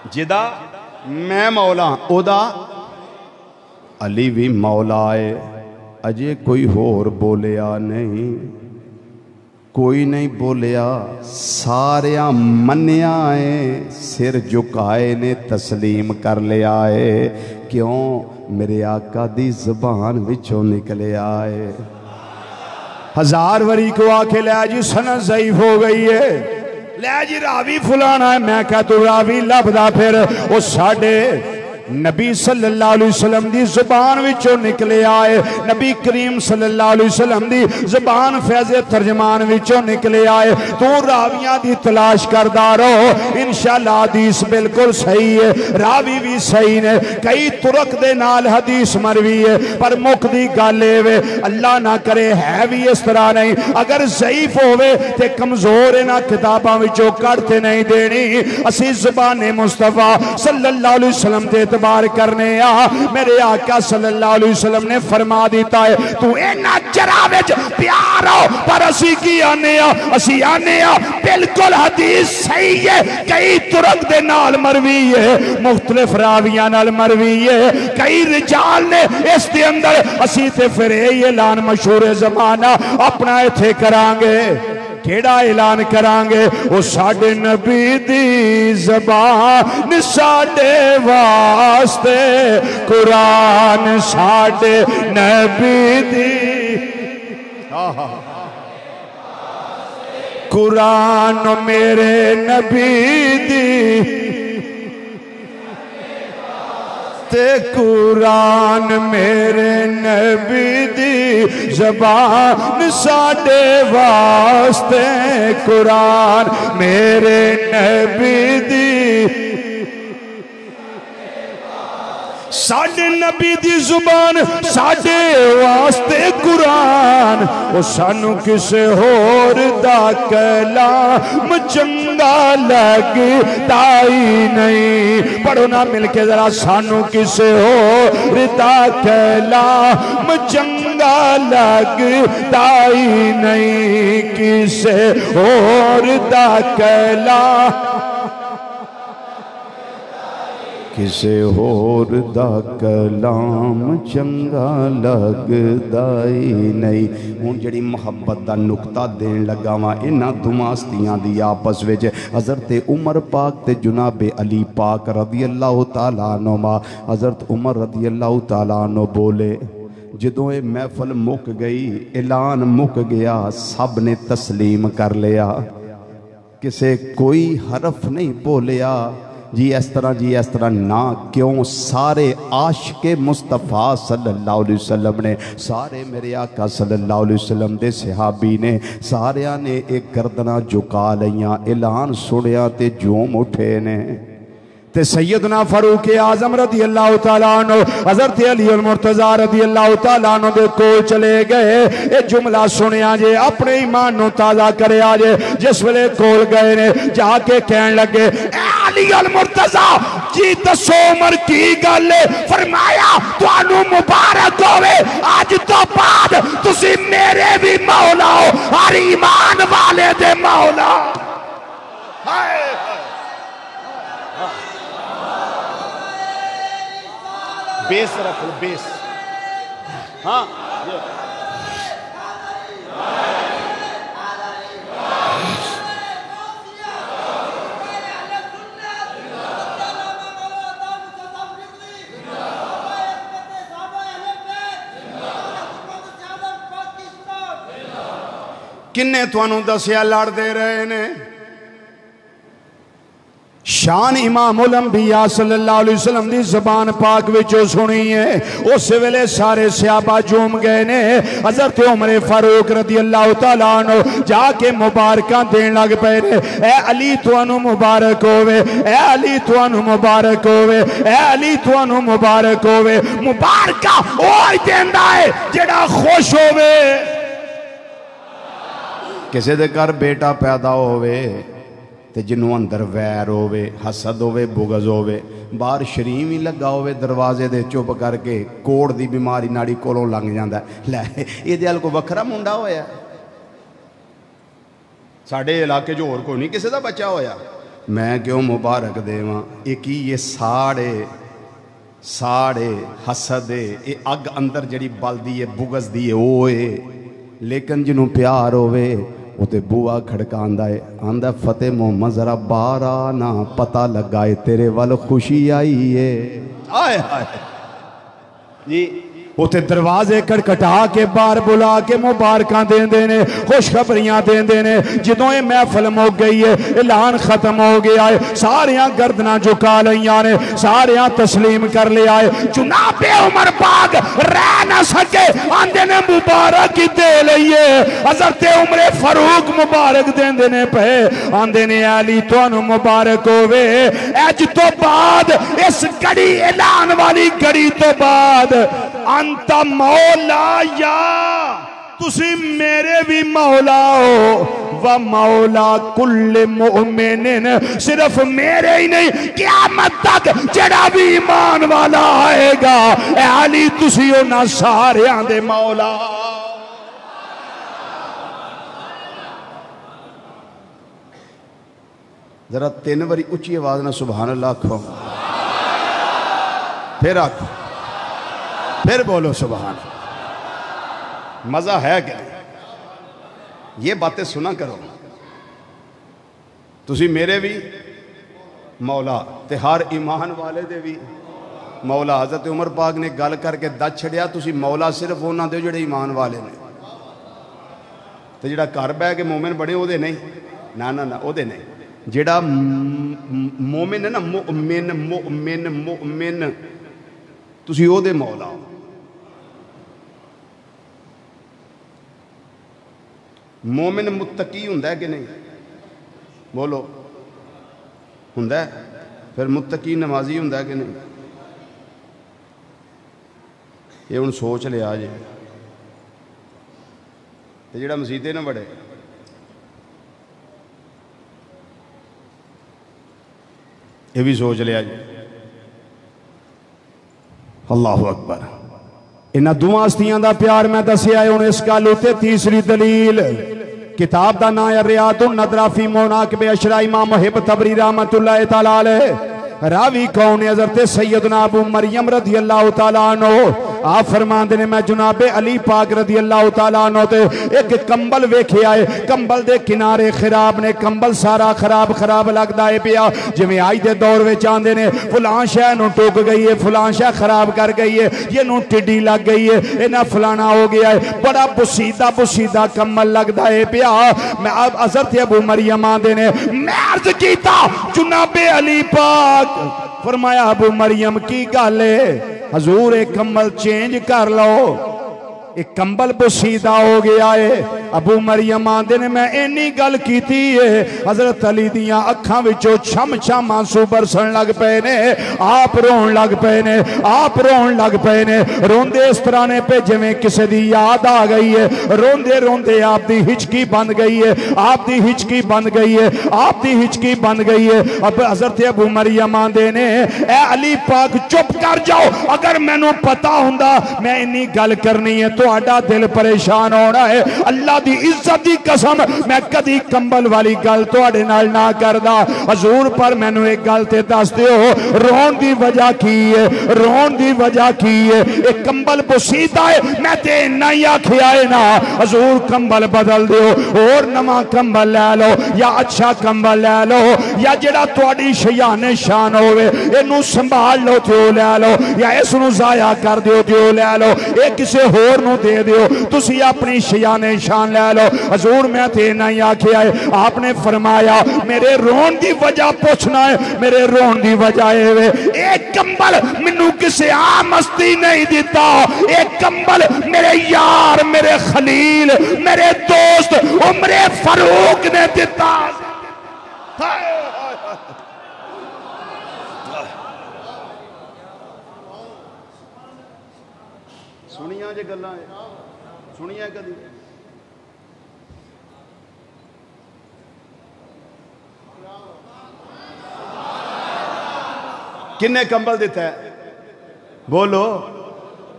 جدا میں مولا او دا علی بھی مولا ہے اجے کوئی ہور بولیا نہیں کوئی نہیں بولیا ساریاں منیا ہے سر جھکائے نے تسلیم کر لیا ہے کیوں میرے آقا دی زبان وچوں نکلے آئے ہزار وری کو آکے لے جی سند ضعیف ہو گئی ہے لے جی راوی فلانا ہے میں کہا تو راوی لبدا پھر وہ ساڑھے نبی صلی اللہ علیہ وسلم دی زبان وچوں نکلے آئے نبی کریم صلی اللہ علیہ وسلم دی زبان فیض ترجمان وچوں نکلے آئے تو راویاں دی تلاش کردہ رہو انشاءاللہ حدیث بالکل صحیح ہے راوی بھی صحیح نے کئی طرق دے نال حدیث مروی ہے پر مقدی گالے وے اللہ نہ کرے ہے بھی اس طرح نہیں اگر ضعیف ہوئے تے کمزور نہ کتاباں وچوں کرتے نہیں دینی اسی زبان مصطفیٰ صلی اللہ علیہ وسلم تے اعتبار کرنے میرے آقا صلی اللہ علیہ وسلم نے فرما دیتا ہے تو اینا جراوج پیار ہو پر اسی کی آنے بالکل حدیث صحیح ہے کئی طرق دے نال مروی ہے مختلف راویاں نال مروی ہے کئی رجال نے اس دے اندر اسی تے پھر یہ اعلان مشہور زمانہ اپنا ایتھے کرانگے کیڑا اعلان کرانگے وہ ساڑھے نبی دی زبان ساڑھے واسطے قرآن ساڑھے نبی دی قرآن میرے نبی دی تے قرآن میرے نبی دی زبان ساڑھے واسطے قرآن میرے نبی دی ساڑھے نبی دی زبان ساڑھے واسطے قرآن وہ سانو کسے ہور دا کلام چنگا لگ تائی نہیں پڑھو نا مل کے ذرا سانو کسے ہور دا کلام چنگا لگ تائی نہیں کسے ہور دا کلام کسے ہور دا کلام چنگا لگدائی نہیں ہون جڑی محبت دا نقطہ دین لگا وہاں انہا دماستیاں دی آپس ویچے حضرت عمر پاک تے جناب علی پاک رضی اللہ تعالیٰ عنہ حضرت عمر رضی اللہ تعالیٰ عنہ بولے جدوں محفل مک گئی اعلان مک گیا سب نے تسلیم کر لیا کسے کوئی حرف نہیں بولیا جی اس طرح نہ کیوں سارے عاشق مصطفیٰ صلی اللہ علیہ وسلم نے سارے میرے آقا صلی اللہ علیہ وسلم دے صحابی نے ساریاں نے ایک گردنہ جھکا لیاں اعلان سنیا تے جوم اٹھے نے تے سیدنا فاروق اعظم رضی اللہ تعالیٰ عنہ حضرت علی المرتضی رضی اللہ تعالیٰ عنہ دے کول چلے گئے اے جملہ سنیا جے اپنے ایمان نو تازہ کرے آجے جس ویلے کول گئے نے جا کے کہن لگے اے علی المرتضی جی دسو عمر کی گلے فرمایا تو انو مبارک ہوئے آج تو بعد تسی میرے بھی مولا ہو ہر ایمان والے دے مولا بیس رکھ لو بیس ہاں کنے تو انہوں دسیا لڑ دے رہے نے شان امام الانبیاء صلی اللہ علیہ وسلم دی زبان پاک وچوں سنی ہے اس ویلے سارے صحابہ جوم گئے نے حضرت عمر فاروق رضی اللہ تعالیٰ عنہ جا کے مبارکاں دین لگ پے نے اے علی تانوں مبارک ہوئے اے علی تانوں مبارک ہوئے اے علی تانوں مبارک ہوئے مبارکہ اوہی دیندا ہے جڑا خوش ہوئے کسے دے گھر بیٹا پیدا ہوئے تے جنوں اندر ویر ہوئے حسد ہوئے بغض ہوئے باہر شریم ہی لگا ہوئے دروازے دے چپ کر کے کوڑ دی بیماری ناڑی کولوں لنگ جاندا ہے لے یہ دل کو وکھرا منڈا ہویا ساڑھے علاقے جو اور کوئی نہیں کسے دا بچہ ہویا میں کیوں مبارک دے ماں ایک ہی یہ ساڑے حسد یہ اگ اندر جڑی بل دی ہے بغض دی ہے اوئے لیکن جنوں پیار ہوئے وہ تے بوا کھڑکاندہ ہے آندہ فتح محمد ذرا بارا نہ پتہ لگائے تیرے وال خوشی آئی ہے آئے آئے جی وہ تے دروازے کھٹکھٹا کے بار بلا کے مبارکاں دین دینے خوشخبریاں دین دینے جدوں یہ محفل موک گئی ہے اعلان ختم ہو گیا ہے ساریاں گردناں جھکا لیاں نے ساریاں تسلیم کر لے آئے جناب عمر پاک رہ نہ سکے آندے نے مبارک دے لئیے حضرت عمر فاروق مبارک دین دینے پہ آندے نے علی توانو مبارک ہوئے ایج تو بعد اس گڑی اعلان والی گڑی تو بعد انت مولا یا تسی میرے بھی مولا ہو و مولا کل مؤمنین صرف میرے ہی نہیں قیامت تک جڑا بھی ایمان والا آئے گا اے علی تسی ہونا سارے آندے مولا ذرا 3 باری اچھی آواز نہ سبحان اللہ کھو پھر آکھو پھر بولو سبحان مزہ ہے کہ یہ باتیں سنا کرو تسی میرے بھی مولا تے ہر ایمان والے دے بھی مولا حضرت عمر پاک نے گل کر کے دچ چھڑیا تسی مولا صرف ہونا دے جڑے ایمان والے نے تے جڑا گھر بہ کے مومن بڑے او دے نہیں نہ او دے نہیں جڑا مومن ہے نا مؤمن تسی او دے مولا ہو مومن متقی ہندہ ہے کہ نہیں بولو ہندہ ہے پھر متقی نمازی ہندہ ہے کہ نہیں یہ ان سوچ لے آجے یہ جڑا مسیطے نہ بڑھے یہ بھی سوچ لے آجے اللہ اکبر انہاں دعا ہستیاں دا پیار میں دسیا ہے انہیں اس گل تے تیسری دلیل کتاب دا نام ہے ریاض النظرہ فی مناقب اشرا امام محب طبری رحمت اللہ تعالیٰ علیہ راوی کون حضرت سیدنا ابو مریم رضی اللہ تعالیٰ عنہ آپ فرمان دینے میں جناب علی پاک رضی اللہ تعالیٰ عنہ تے ایک کمبل ویکھے آئے کمبل دے کنارے خراب نے کمبل سارا خراب لگ دائے پیا جمیں آئی دے دور وے چاندے نے فلان شاہ نو ٹوک گئی ہے فلان شاہ خراب کر گئی ہے یہ نو ٹڈی لگ گئی ہے انہا فلانا ہو گیا ہے بڑا بسیدہ کمبل لگ دائے پیا میں اب حضرت ابو مریم آندے نے میں عرض کیتا جناب علی پاک فرمایا ابو مریم کی گالے حضور ایک کمبل چینج کر لو ایک کمبل بسیدہ ہو گیا ہے ابو مریم آندے نے میں اینی گل کیتی ہے حضرت علی دیاں اکھاں وچوں چھم آنسو برسن لگ پے نے آپ رون لگ پے نے روندے اس طرح نے پہ جویں کسے دی یاد آ گئی ہے روندے آپ دی ہچکی بند گئی ہے اب حضرت ابو مریم آندے نے اے علی پاک چپ کر جاؤ اگر میں نو پتا ہوندا میں اینی گل کرنی ہے تو آڈا دل پریشان ہونا ہے اللہ دی عزت دی قسم میں کدی کمبل والی گل تو آڈے نال نہ کردہ حضور پر میں نے ایک گل تے دس دے ہو رون دی وجہ کی ہے ایک کمبل بسیدہ ہے میں تے نہیں آکھیا ہے نا حضور کمبل بدل دیو اور نما کمبل لے لو یا اچھا کمبل لے لو یا جڑا توڑی شیان شان ہوئے انو سنبھال لو تیو لے لو یا اس نو ضائع کر دیو تیو لے لو ایک کسے ہور نو نو دے دیو تسی اپنی شیان شان لے لو حضور میں تے نہیں آکھیا ہے آپ نے فرمایا میرے رون دی وجہ پوچھنا ہے میرے رون دی وجہ ہے ایک کمبل منو کسے عام ہستی نہیں دیتا ایک کمبل میرے یار میرے خلیل میرے دوست عمر فاروق نے دیتا سنیاں جے گلاں سنیاں کدی کن نے کمبل دیتا ہے بولو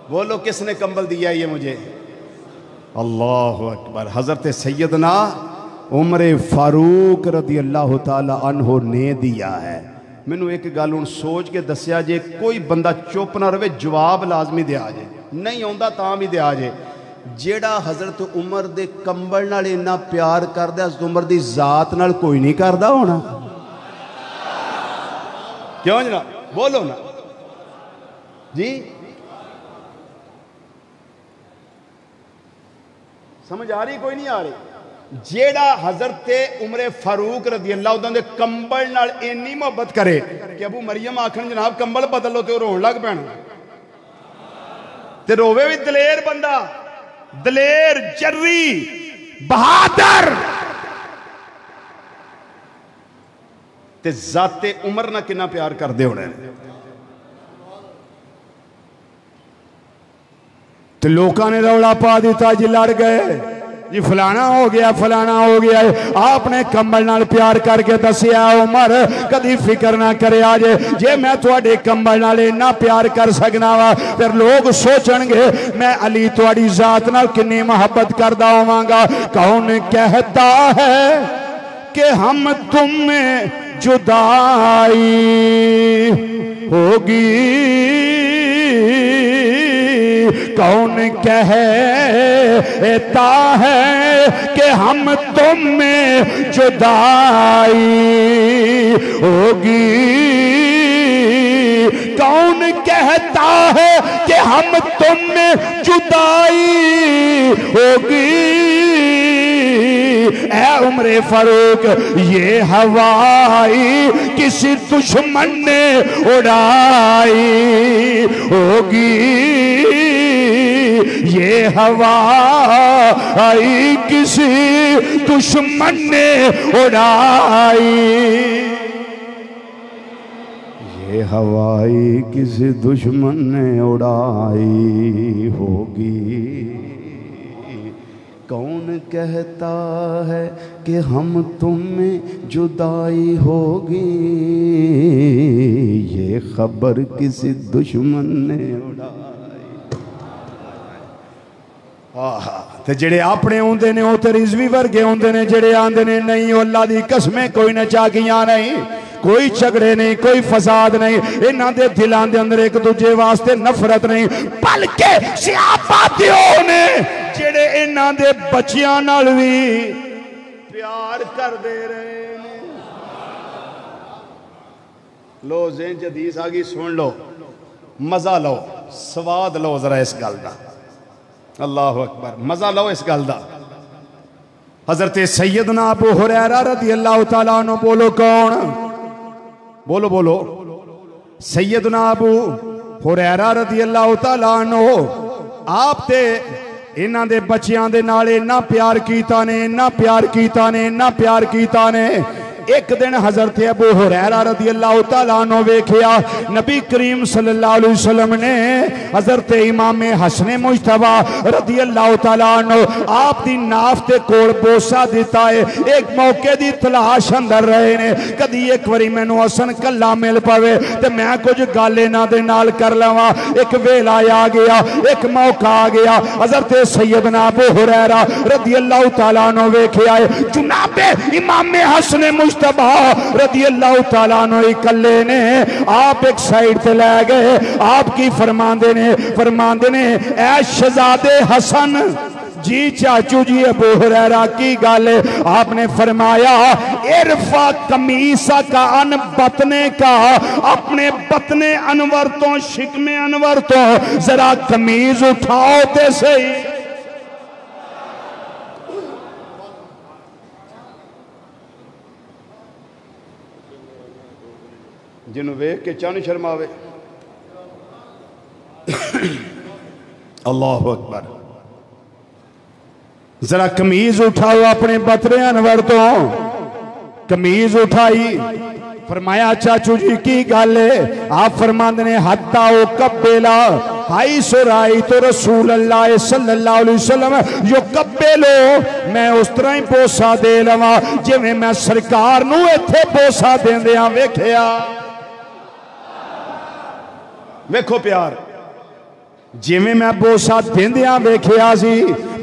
بولو کس نے کمبل دیا یہ مجھے اللہ اکبر حضرت سیدنا عمر فاروق رضی اللہ تعالی عنہ نے دیا ہے میں نے ایک گالوں سوچ کے دسیا جے کوئی بندہ چوپ نہ روے جواب لازمی دیا جے نہیں ہوندہ تاں بھی دیا جے جیڑا حضرت عمر دے کمبل نال اتنا پیار کردہ حضرت عمر دی ذات نال کوئی نہیں کردہ ہونا کیوں جناب بولو نا جی سمجھ آ رہی کوئی نہیں آ رہی جیڑا حضرت عمر فاروق رضی اللہ عنہ دے کمبل نال اینی محبت کرے کہ ابو مریم آکھن جناب کمبل بدلو تے رون لگ پینا تے روے بھی دلیر بندہ دلیر جری بہادر تے ذات عمر نہ کنا پیار کر دے ہونے تو لوکاں نے روڑا پا دیتا جی لڑ گئے جی فلانا ہو گیا ہے آپ نے کمبل نال پیار کر کے دسیا عمر کدی فکر نہ کرے آجے جے میں تواڈے کمبل نال اتنا پیار کر سکنا وا پھر لوگ سوچن گے میں علی تواڈی ذات نال کنی محبت کردا ہوواں گا کون کہتا ہے کہ ہم تم میں جدائی ہوگی کون کہتا ہے کہ ہم تم میں جدائی ہوگی کون کہتا ہے کہ ہم تم میں جدائی ہوگی اے عمر فاروق یہ ہوائی کسی دشمن نے اڑائی ہوگی یہ ہوائی کسی دشمن نے اڑائی یہ ہوائی کسی دشمن نے اڑائی ہوگی کون کہتا ہے کہ ہم تم میں جدائی ہوگی یہ خبر کسی دشمن نے اڑائی تے جڑے اپنے ہوندے نے او تے رضوی ورگے ہوندے نے جڑے آندے نے نہیں اللہ دی قسمیں کوئی نہ چاکیاں نہیں کوئی جھگڑے نہیں کوئی فساد نہیں انہاں دے دلاں دے اندر ایک دوجے واسطے نفرت نہیں بلکہ صحابیوں نے جڑے انہاں دے بچیاں نال وی پیار کر دے رہے ہیں لو ذہن چ حدیث آ گئی سن لو مزہ لو سواد لو ذرا اس گل دا اللہ اکبر مزہ لو اس گل دا حضرت سیدنا ابو ہریرہ رضی اللہ تعالیٰ عنہ بولو کون بولو بولو سیدنا ابو ہریرہ رضی اللہ تعالیٰ عنہ آپ تے انہاں دے بچیاں دے نالے نہ پیار کیتا نے ایک دن حضرت ابو ہریرہ رضی اللہ تعالیٰ عنہ ویکھیا نبی کریم صلی اللہ علیہ وسلم نے حضرت امام حسن مجتبی رضی اللہ تعالیٰ عنہ آپ دی ناف تے کوڑ بوسا دیتا ہے ایک موقع دی تلاش اندر رہے نے کدی ایک وری میں نو حسن کلا مل پاوے تے میں کچھ گالے نہ دے نال کر لواں ایک ویلا آ گیا ایک موقع آ گیا حضرت سیدنا ابو ہریرہ رضی اللہ تعالیٰ عنہ ویکھیا ہے جناب امام حسن مجتبی رضی اللہ تعالیٰ عنہ اکلے نے آپ ایک سائیڈ تے لے گئے آپ کی فرماندے نے اے شہزادے حسن جی چاچو جی ابو ہریرہ کی گل ہے؟ آپ نے فرمایا ارفع قمیصہ کا ان بطنے کا، اپنے بطن انور تو شکم انور تو ذرا قمیض اٹھاؤ تے صحیح۔ جنہوں ویکھ کے چان شرماوے۔ اللہ اکبر۔ ذرا قمیض اٹھاؤ اپنے بطن انور تو، قمیض اٹھائی۔ فرمایا چاچو جی کی گل ہے؟ آپ فرماندے نے حتی قبلا حیث رأیت رسول اللہ صلی اللہ علیہ وسلم یقبلو، میں اس طرح ہی بوسا دے لواں جویں میں سرکار نو ایتھے بوسا دیندیاں ویکھیا۔ ویکھو پیار، جویں میں بوسا دیندیاں ویکھیا سی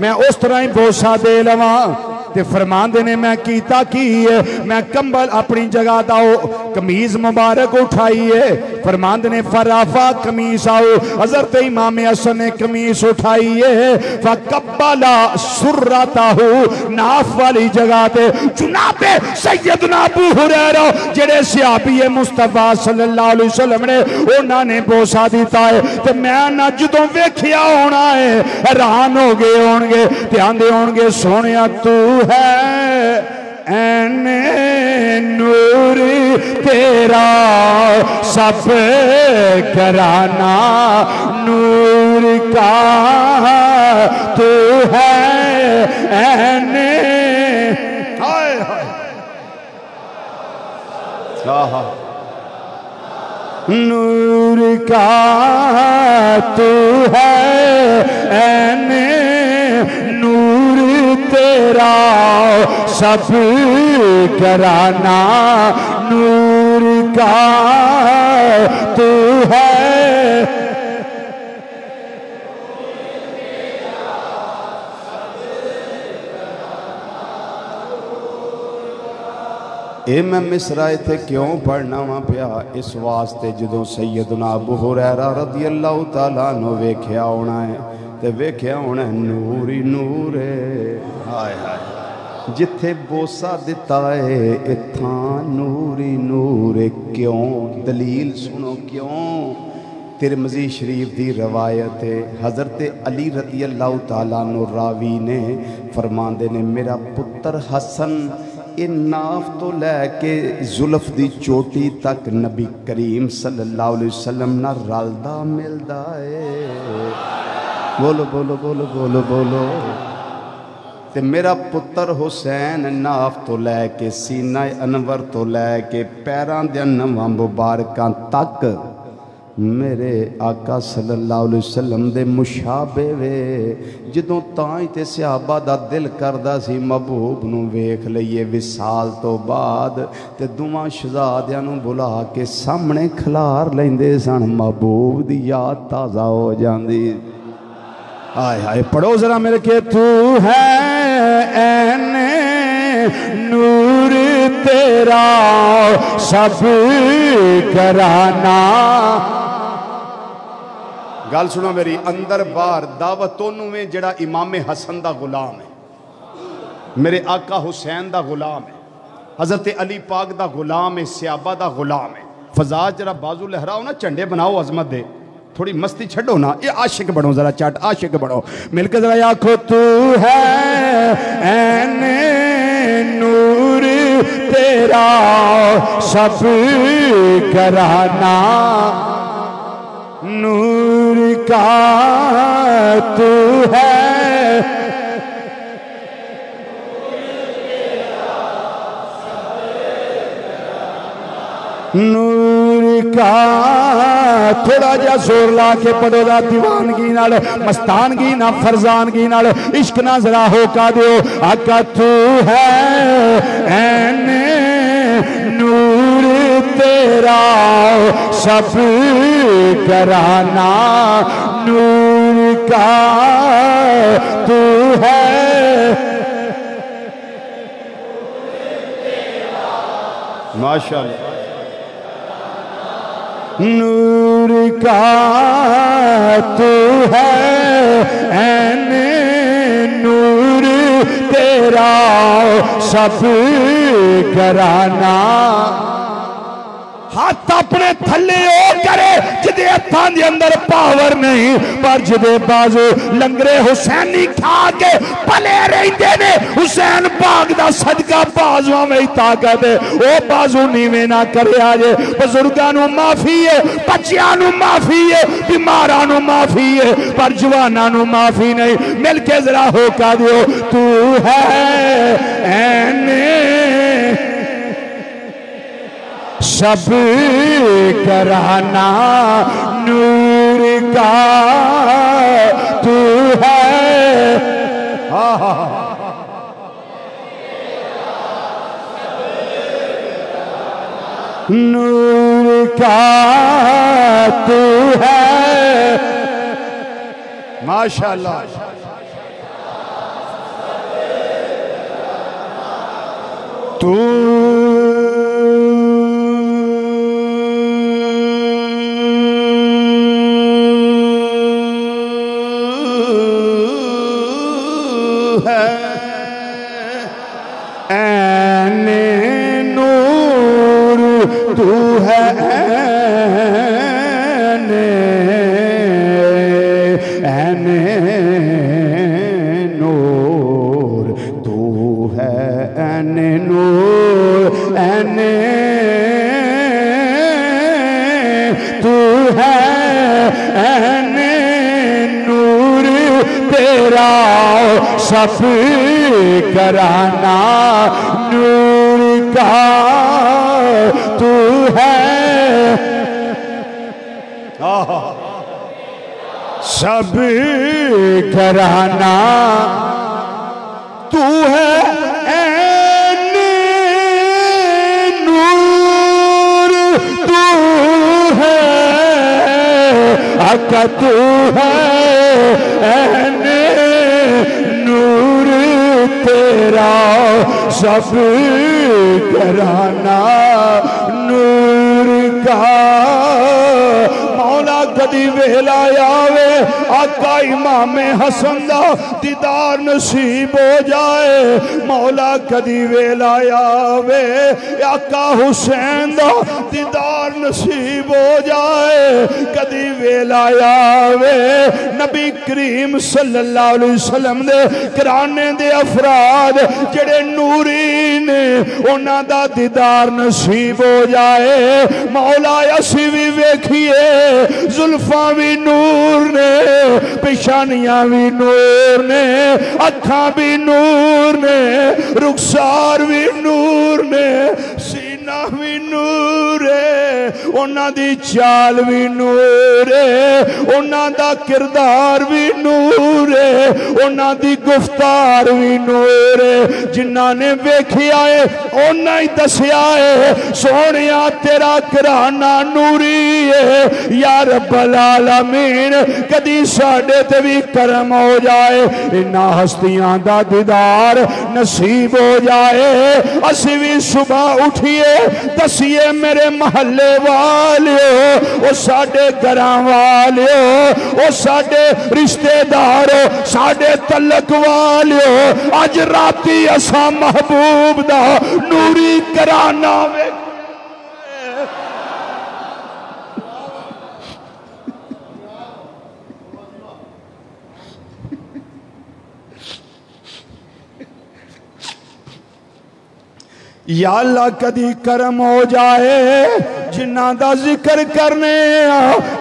میں اس طرح ہی بوسا دے لواں۔ تے فرماندے نے میں کیتا کی ہے، میں کمبل اپنی جگہ داؤ قمیض مبارک اٹھائیے۔ فرماندے نے فرافا قمیض آؤ، حضرت امام حسن نے قمیض اٹھائیے۔ فقبلا سرتہ، ناف والی جگہ تے جناب سیدنا ابو ہریرہ جڑے صحابی مصطفیٰ صلی اللہ علیہ وسلم نے انہاں نے بوسا دیتا ہے۔ تے میں نہ جدوں ویکھیا ہونا ہے حیران ہو گئے ہون گے، دھیان دے ہون گے سونیا تو ہے این نور تیرا سب کرانا، نور کا تو ہے این نور کا تو ہے این نور تیرا سب کرانا، نور کا تو ہے۔ اے میں مصرائے تھے کیوں پڑھنا وہاں پیا اس واسطے جدوں سیدنا ابو ہریرہ رضی اللہ تعالیٰ عنہ ویکھیا ہونا ہے تے ویکھیا ہونا ہے نوری نور ہے۔ ہائے ہائے جتھے بوسا دیتا ہے اتھاں نوری نور ہے۔ کیوں؟ دلیل سنو کیوں؟ ترمذی شریف دی روایت ہے، حضرت علی رضی اللہ تعالیٰ عنہ راوی نے فرماندے نے میرا پتر حسن ان ناف تو لے کے زلف دی چوٹی تک نبی کریم صلی اللہ علیہ وسلم نہ رلدا ملدا ہے۔ بولو بولو بولو بولو بولو۔ تے میرا پتر حسین ناف تو لے کے سینہ انور تو لے کے پیران دے نواں مبارکاں تک میرے آقا صلی اللہ علیہ وسلم دے مشابہ وے۔ جدوں تائیں تے صحابہ دا دل کردہ سی محبوب نو ویکھ لئیے وصال تو بعد تے دوواں شہزادیاں نو بلا کے سامنے کھلار لیندے سن، محبوب دی یاد تازہ ہو جاندی۔ آئے آئے پڑھو ذرا میرے کہ تو ہے این نور تیرا سب کرانا۔ گل سنو میری، اندر بار دعوت تونوں میں جڑا امام حسن دا غلام ہے، میرے آقا حسین دا غلام ہے، حضرت علی پاک دا غلام ہے، صحابہ دا غلام ہے۔ فضا جرا بازو لہراؤ نا، چنڈے بناؤ عظمت دے، تھوڑی مستی چھڑو نا، یہ عاشق بڑھو ذرا چاٹ عاشق بڑھو، مل کے ذرا آکھو تو ہے این نور تیرا سب کرانا، نور کا تو ہے نور کا۔ تھوڑا جا زور لا کے پڑھو دا دیوانگی نال مستانگی نہ فرزانگی نال عشق نہ ذرا ہو کا دیو۔ آقا تو ہے این نور تیرا سب کرانا، نور کا تو ہے۔ ماشاءاللہ۔ نور کا تو ہے این نور تیرا سب گھرانہ ہاتھ اپنے تھلے او کرے جدے ہتھاں دے اندر پاور نہیں پر جدے بازو لنگرے حسینی کھا کے پلے رہندے نے حسین پاک دا صدقہ بازواں میں طاقت ہے او بازو نیویں نہ کرے آجے بزرگاں نو معافی ہے بچیاں نو معافی ہے بیماراں نو معافی ہے پر جواناں نو معافی نہیں مل کے ذرا ہو کا دیو تو ہے اینے سب گھرانہ نور کا تو ہے نور کا تو ہے ماشاءاللہ تو سب گھرانہ نور کا تو ہے سب گھرانہ تو ہے این نور تو ہے آقا تو ہے این نور تیرا سب گھرانہ نور کا مولا کدی ویلا آوے آقا امام حسن دا دیدار نصیب ہو جائے مولا کدی ویلا آوے آقا حسین دا دیدار نصیب ہو جائے کدی ویلا آوے نبی کریم صلی اللہ علیہ وسلم دے کرانے دے افراد جڑے نوری نے انہاں دا دیدار نصیب ہو جائے مولا اسی بھی ویکھیے زلفاں بھی نور نے پیشانیاں بھی نور نے اکھاں بھی نور نے رخسار بھی نور نے سینہ بھی نور ہے انہاں دی چال بھی نور ہے انہاں دا کردار بھی نور ہے انہاں دی گفتار بھی نور ہے جنہاں نے ویکھیا ہے انہاں ہی دسیا ہے سونیا تیرا گھرانہ نوری ہے یا رب العالمین کدی ساڈے تے بھی کرم ہو جائے انہاں ہستیاں دا دیدار نصیب ہو جائے اسی بھی صبح اٹھیے دسیے میرے محلے والیو او ساڈے گھراں والیو او ساڈے رشتہ دارو ساڈے تعلق والیو اج راتی اساں محبوب دا نوری گھرانہ ویکھ یا اللہ کدی کرم ہو جائے جنہ دا ذکر کرنے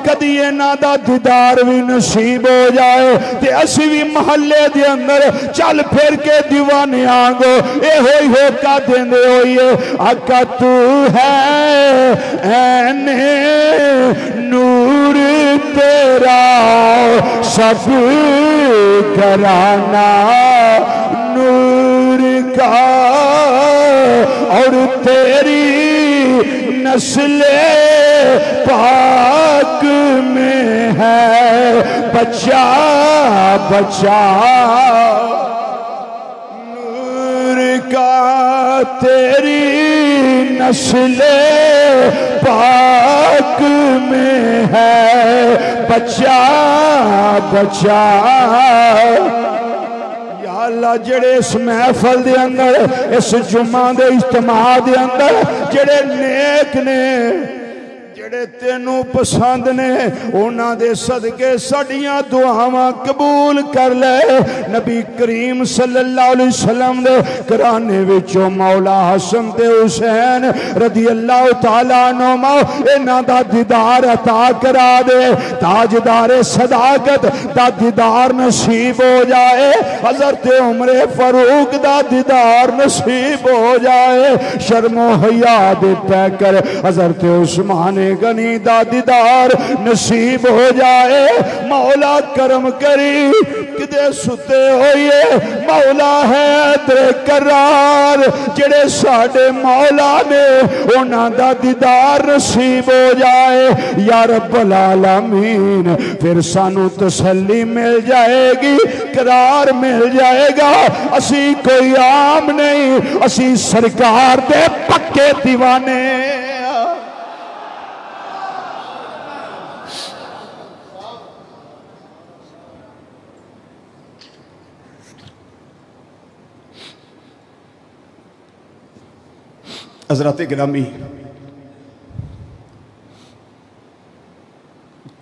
کدی انہ دا دیدار بھی نصیب ہو جائے تے اسی بھی محلے دے اندر چل پھر کے دیوانے آنگو اے ہوئی ہو کا دیندے ہوئیے آقا تو ہے این نور تیرا سب گھرانہ نور کا اور تیری نسل پاک میں ہے بچہ بچہ نور کا تیری نسل پاک میں ہے بچہ بچہ اللہ جڑے اس محفل دے اندر اس جمعہ دے اجتماع دے اندر جڑے نیک نے جڑے تینوں پسند نے انہاں دے صدقے ساڈیاں دعاواں قبول کر لے نبی کریم صلی اللہ علیہ وسلم دے گھرانے وچوں مولا حسن تے حسین رضی اللہ تعالیٰ عنہما انہاں دا دیدار عطا کرا دے تاجدار صداقت دا دیدار نصیب ہو جائے حضرت عمر فاروق دا دیدار نصیب ہو جائے شرم و حیا دے پیکر حضرت عثمان غنی دا دیدار نصیب ہو جائے مولا کرم کری کدے ستے ہوئے مولا حیدر کرار جڑے ساڑے مولا نے انہاں دا دیدار نصیب ہو جائے یا رب العالمین پھر سانو تسلی مل جائے گی قرار مل جائے گا اسی کوئی عام نہیں اسی سرکار دے پکے دیوانے حضرات گرامی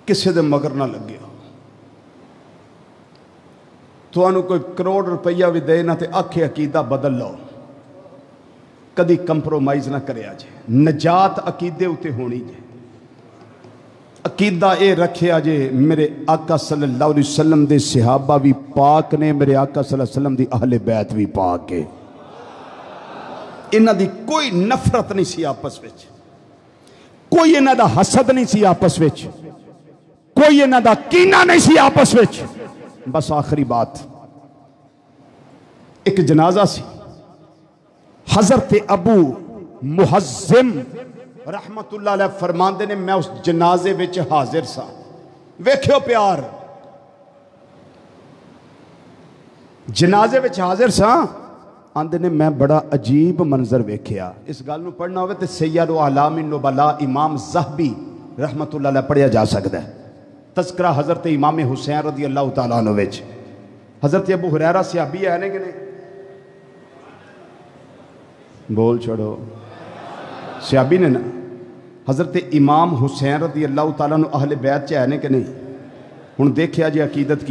کسے دے مگر نہ لگیا تو انہوں کوئی کروڑ روپیہ بھی دے نہ تے آکھے عقیدہ بدل لو کدی کمپرومائز نہ کرے آجے نجات عقیدے ہوتے ہونی جے عقیدہ اے رکھے آجے میرے آقا صلی اللہ علیہ وسلم دے صحابہ بھی پاک نے میرے آقا صلی اللہ علیہ وسلم دی اہل بیت بھی پاک ہے انہاں دی کوئی نفرت نہیں سی آپس وچ کوئی انہاں دا حسد نہیں سی آپس وچ کوئی انہاں دا کینہ نہیں سی آپس وچ بس آخری بات ایک جنازہ سی حضرت ابو محزم رحمت اللہ علیہ فرماندے نے میں اس جنازے وچ حاضر سا ویکھیو پیار جنازے وچ حاضر سا آندے نے میں بڑا عجیب منظر ویکھیا اس گل نو پڑھنا ہوئے تے سید و اعلام النبلاء امام زہبی رحمت اللہ علیہ پڑھیا جا سکتا ہے تذکرہ حضرت امام حسین رضی اللہ تعالیٰ عنہ وچ حضرت ابو ہریرہ صحابی ہے نے کہ نہیں بول چھوڑو صحابی نے نا حضرت امام حسین رضی اللہ تعالیٰ عنہ اہل بیت چاہے نے کہ نہیں ہن دیکھیا جی عقیدت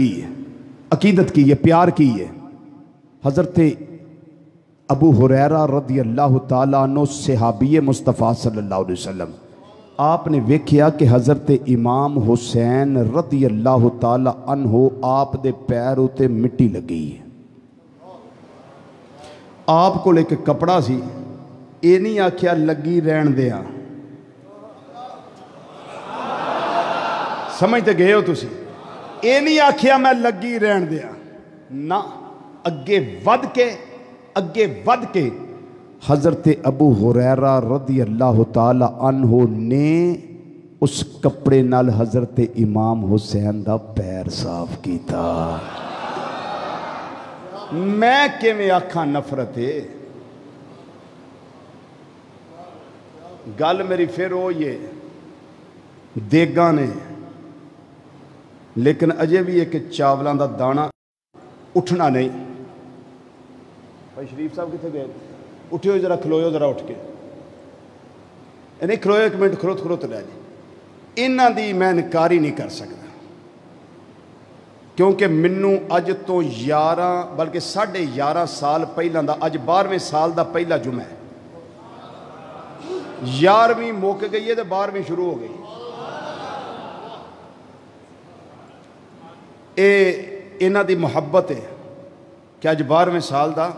کی ہے پیار کی ہے حضرت ابو ہریرہ رضی اللہ تعالیٰ عنہ صحابی مصطفیٰ صلی اللہ علیہ وسلم آپ نے ویکھیا کہ حضرت امام حسین رضی اللہ تعالیٰ عنہ آپ دے پیر ہوتے مٹی لگی ہے آپ کو لے کے کپڑا سی اے نہیں آکھیا لگی رہن دیا سمجھتے گئے ہو تسی اے نہیں آکھیا میں لگی رہن دیا نہ اگے ود کے حضرت ابو ہریرہ رضی اللہ تعالی عنہ نے اس کپڑے نال حضرت امام حسین دا پیر صاف کیتا میں کیویں آکھاں نفرت ہے گل میری پھر ہو یہ دیگاں نے لیکن اجے بھی ایک چاولاں دا دانہ اٹھنا نہیں بھائی شریف صاحب کتنے گئے اٹھو ذرا کھلوئے ذرا اٹھ کے نہیں کھلوئے ایک منٹ کھلوت لے جی انہاں دی میں انکاری نہیں کر سکتا کیونکہ منوں اج تو 11 بلکہ 11.5 سال پہلا دا اج 12ویں سال دا پہلا جمعہ ہے 11ویں موک گئی ہے تو 12ویں شروع ہو گئی انہاں دی محبت ہے کہ اج 12ویں سال دا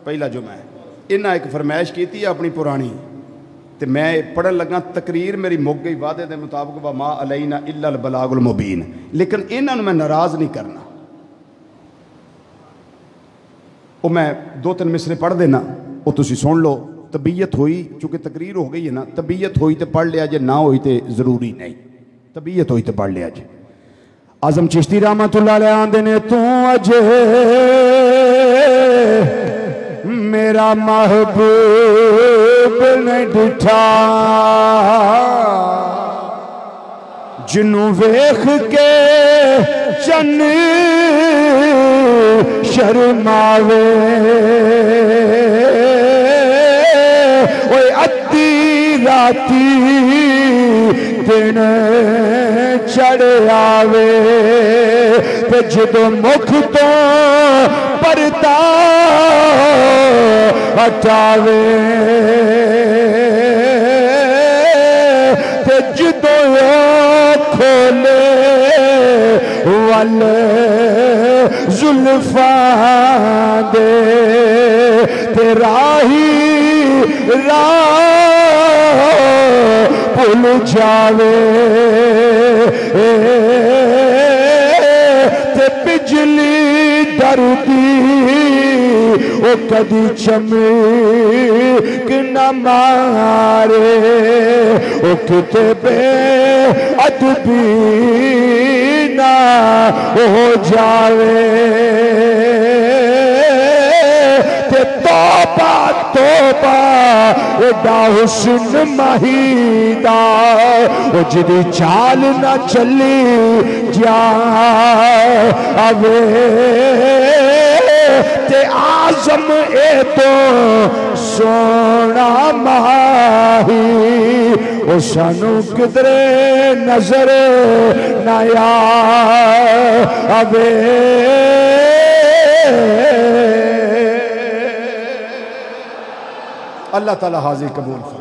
پہلا جمعہ ہے انہاں ایک فرمائش کی تھی اپنی پرانی تو میں پڑھن لگا تقریر میری مک گئی وعدے دے مطابق وما علینا الا البلاغ المبین لیکن انہاں میں ناراض نہیں کرنا وہ میں 2-3 مصرے پڑھ دینا وہ تسی سن لو طبیعت ہوئی چونکہ تقریر ہو گئی ہے نا طبیعت ہوئی تو پڑھ لیا جے نہ ہوئی تو ضروری نہیں طبیعت ہوئی تو پڑھ لیا جے اعظم چشتی رحمت اللہ علیہ آندے نے تو اجے میرا محبوب نے ڈٹھا جنوں ویکھ کے چن شرماوے اوے ادھی راتی دن چڑھ آوے تے جدوں مکھ تو پردہ ہٹاوے تے جدوں کھولے وال زلفاں دے تے راہی راہ بھول جاوے تے بجلی ڈردی او کدی چمک نہ مارے او کتے بے ادبی نہ ہو جاوے تے توبہ توبہ ایڈا حسن مہیدہ او جدی چال نہ چلی جاوے تے آزم اے تو سونا ماہی او سانو کدرے نظر نہ آوے اللہ تعالیٰ حاضر قبول